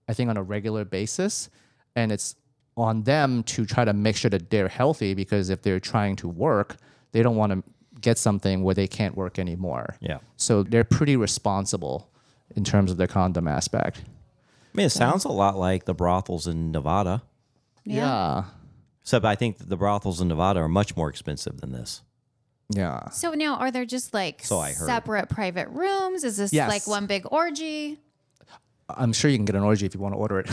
I think, on a regular basis. And it's on them to try to make sure that they're healthy because if they're trying to work, they don't want to get something where they can't work anymore. Yeah. So they're pretty responsible in terms of the condom aspect. I mean, it sounds a lot like the brothels in Nevada. Yeah. Except I think that the brothels in Nevada are much more expensive than this. Yeah. So now, are there just like So I heard. separate private rooms? Is this Yes. like one big orgy? I'm sure you can get an orgy if you want to order it.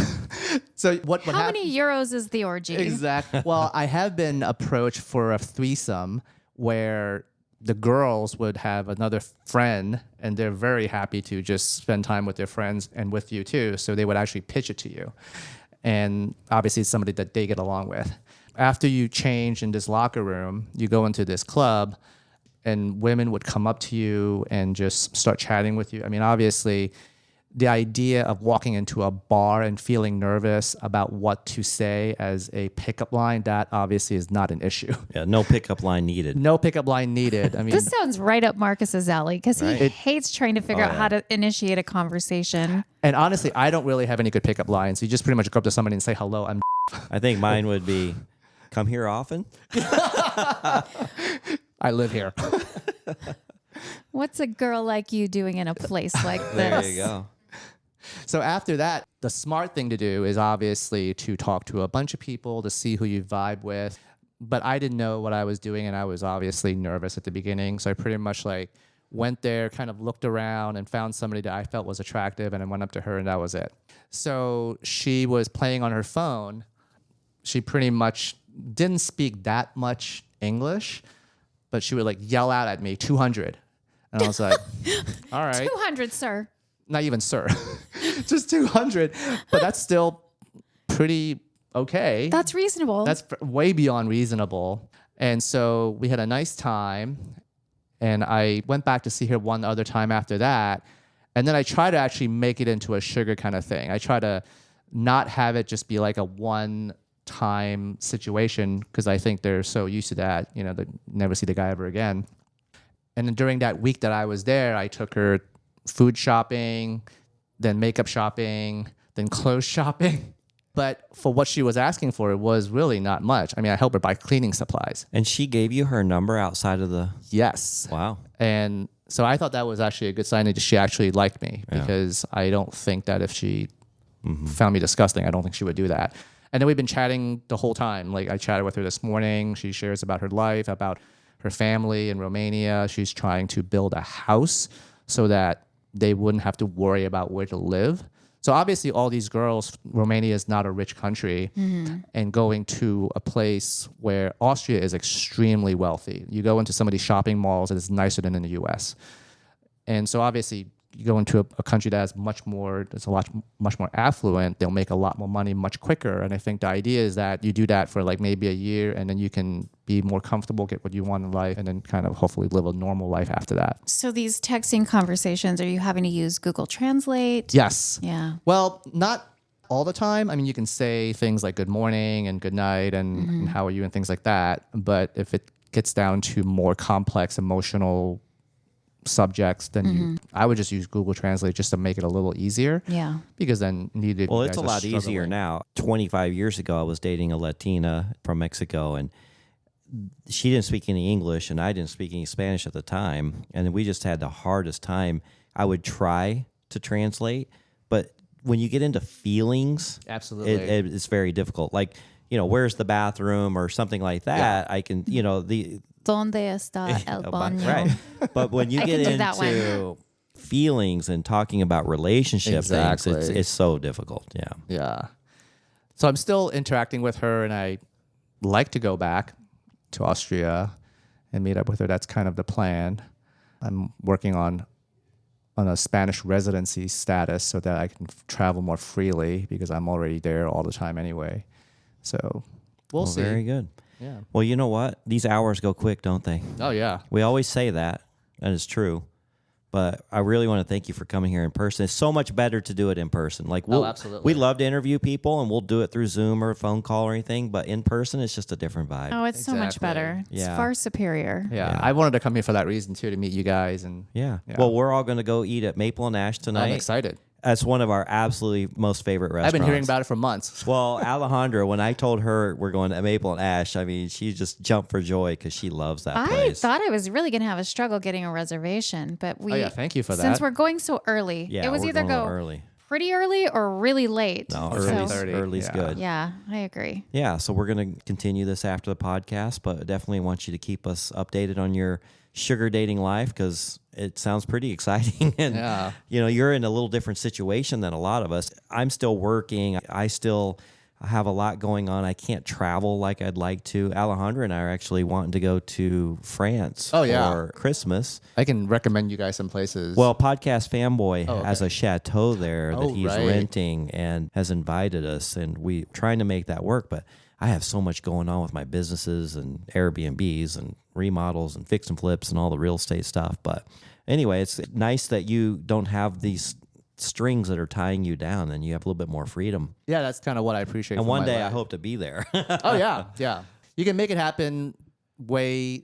So what How many euros is the orgy? Exactly. Well, I have been approached for a threesome where the girls would have another friend and they're very happy to just spend time with their friends and with you too. So they would actually pitch it to you. And obviously it's somebody that they get along with. After you change in this locker room, you go into this club and women would come up to you and just start chatting with you. I mean, obviously the idea of walking into a bar and feeling nervous about what to say as a pickup line, that obviously is not an issue. Yeah, no pickup line needed. No pickup line needed. I mean, This sounds right up Marcus's alley because he hates trying to figure out how to initiate a conversation. and honestly, I don't really have any good pickup lines. You just pretty much go up to somebody and say, hello, I'm I think mine would be, come here often. I live here. What's a girl like you doing in a place like this? There you go. So after that, the smart thing to do is obviously to talk to a bunch of people to see who you vibe with. But I didn't know what I was doing, and I was obviously nervous at the beginning. So I pretty much like went there, kind of looked around, and found somebody that I felt was attractive, and I went up to her, and that was it. So she was playing on her phone. She pretty much didn't speak that much English, but she would like yell out at me, 200. And I was like, all right. 200, sir. Not even sir, just 200. But that's still pretty okay. That's reasonable. That's way beyond reasonable. And so we had a nice time. And I went back to see her one other time after that. And then I try to actually make it into a sugar kind of thing. I try to not have it just be like a one-time situation because I think they're so used to that, you know, they never see the guy ever again. And then during that week that I was there, I took her food shopping, then makeup shopping, then clothes shopping. But for what she was asking for, it was really not much. I mean, I helped her buy cleaning supplies. And she gave you her number outside of the... Yes. Wow. And so I thought that was actually a good sign that she actually liked me because I don't think that if she found me disgusting, I don't think she would do that. And then we've been chatting the whole time. Like I chatted with her this morning. She shares about her life, about her family in Romania. She's trying to build a house so that they wouldn't have to worry about where to live. So obviously all these girls, Romania is not a rich country, and going to a place where Austria is extremely wealthy. You go into some of these shopping malls and it's nicer than in the US. And so obviously you go into a country that has much more affluent, they'll make a lot more money much quicker. And I think the idea is that you do that for like maybe a year and then you can be more comfortable, get what you want in life, and then kind of hopefully live a normal life after that. So these texting conversations, are you having to use Google Translate? Yes. Yeah. Well, not all the time. I mean, you can say things like good morning and good night and how are you and things like that. But if it gets down to more complex emotional subjects, then I would just use Google Translate just to make it a little easier. Yeah. Because then neither. Well, you it's a guys are lot easier struggling. now. 25 years ago, I was dating a Latina from Mexico, and she didn't speak any English, and I didn't speak any Spanish at the time. And we just had the hardest time. I would try to translate, but when you get into feelings, Absolutely. it's very difficult. Like, you know, where's the bathroom or something like that? I can, you know, ¿Dónde está el baño? Right. But when you I get can do that into feelings and talking about relationship things, Exactly. it's so difficult. Yeah. Yeah. So I'm still interacting with her, and I like to go back to Austria and meet up with her. That's kind of the plan. I'm working on a Spanish residency status so that I can travel more freely because I'm already there all the time anyway. So we'll see. Very good. Yeah. Well, you know what? These hours go quick, don't they? Oh, yeah. We always say that, and it's true. But I really want to thank you for coming here in person. It's so much better to do it in person. Like absolutely. We love to interview people, and we'll do it through Zoom or phone call or anything. But in person, it's just a different vibe. Oh, it's so much Exactly. better. It's Yeah. far superior. Yeah. I wanted to come here for that reason, too, to meet you guys. And Yeah. Yeah. Well, we're all going to go eat at Maple and Ash tonight. I'm excited. That's one of our absolutely most favorite restaurants. I've been hearing about it for months. Well, Alejandra, when I told her we're going to Maple and Ash, I mean, she just jumped for joy because she loves that I place. thought I was really going to have a struggle getting a reservation, but we. Oh yeah, thank you for that. Since we're going so early, Yeah, it was we're either going a go little early. pretty early or really late. No, Or early's, 10:30, early's yeah. good. Yeah, I agree. Yeah, so we're going to continue this after the podcast, but definitely want you to keep us updated on your sugar dating life because it sounds pretty exciting. And, Yeah. you're in a little different situation than a lot of us. I'm still working. I still have a lot going on. I can't travel like I'd like to. Alejandra and I are actually wanting to go to France Oh, yeah. for Christmas. I can recommend you guys some places. Well, Podcast Fanboy Oh, okay. has a chateau there that Oh, he's right. renting and has invited us, and we trying to make that work. But I have so much going on with my businesses and Airbnbs and remodels and fix and flips and all the real estate stuff. But anyway, it's nice that you don't have these strings that are tying you down and you have a little bit more freedom. yeah, that's kind of what I appreciate. And from one my day I life. hope to be there. Oh yeah, yeah. You can make it happen way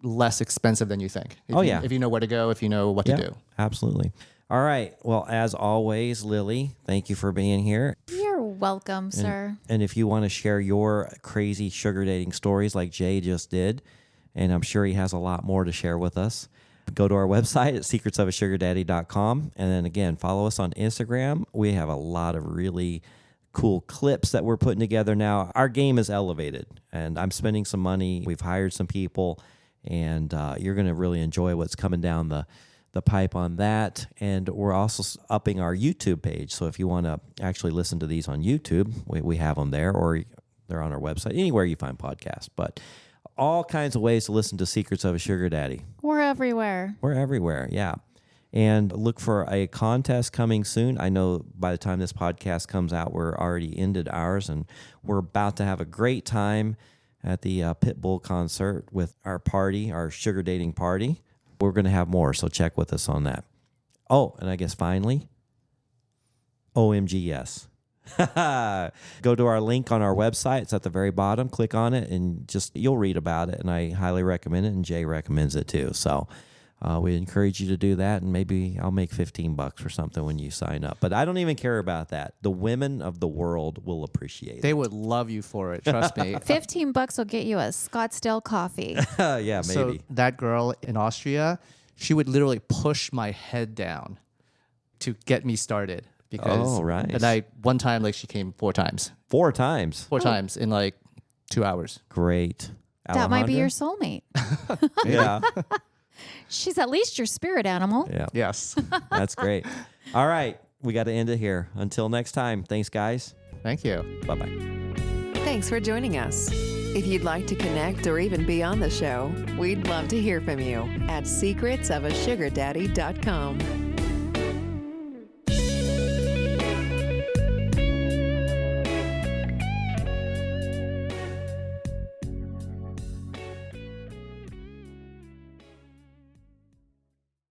less expensive than you think. Oh, yeah. If you know where to go, if you know what Yeah, to do. absolutely. All right. Well, as always, Lily, thank you for being here. You're welcome, sir. And if you want to share your crazy sugar dating stories like Jay just did, and I'm sure he has a lot more to share with us, go to our website at secretsofasugardaddy.com. And then again, follow us on Instagram. We have a lot of really cool clips that we're putting together now. Our game is elevated, and I'm spending some money. We've hired some people, and you're going to really enjoy what's coming down the pipe on that. And we're also upping our YouTube page. So if you want to actually listen to these on YouTube, we have them there, or they're on our website, anywhere you find podcasts. But all kinds of ways to listen to Secrets of a Sugar Daddy. We're everywhere. We're everywhere, yeah. And look for a contest coming soon. I know by the time this podcast comes out, we're already ended ours, and we're about to have a great time at the Pitbull concert with our party, our sugar dating party. We're going to have more, so check with us on that. Oh, and I guess finally, OMG, yes. Go to our link on our website. It's at the very bottom. Click on it, and you'll read about it, and I highly recommend it, and Jay recommends it too. So we encourage you to do that, and maybe I'll make $15 or something when you sign up. But I don't even care about that. The women of the world will appreciate They it. would love you for it. Trust me. $15 will get you a Scottsdale coffee. Yeah, So maybe. that girl in Austria, she would literally push my head down to get me started. Because Oh, right. And one time, like, she came 4 times. 4 times. 4 times in like 2 hours. Great. That might be Alejandra? your soulmate. Yeah. She's at least your spirit animal. Yeah. Yes. That's great. All right. We got to end it here. Until next time. Thanks, guys. Thank you. Bye-bye. Thanks for joining us. If you'd like to connect or even be on the show, we'd love to hear from you at secretsofasugardaddy.com.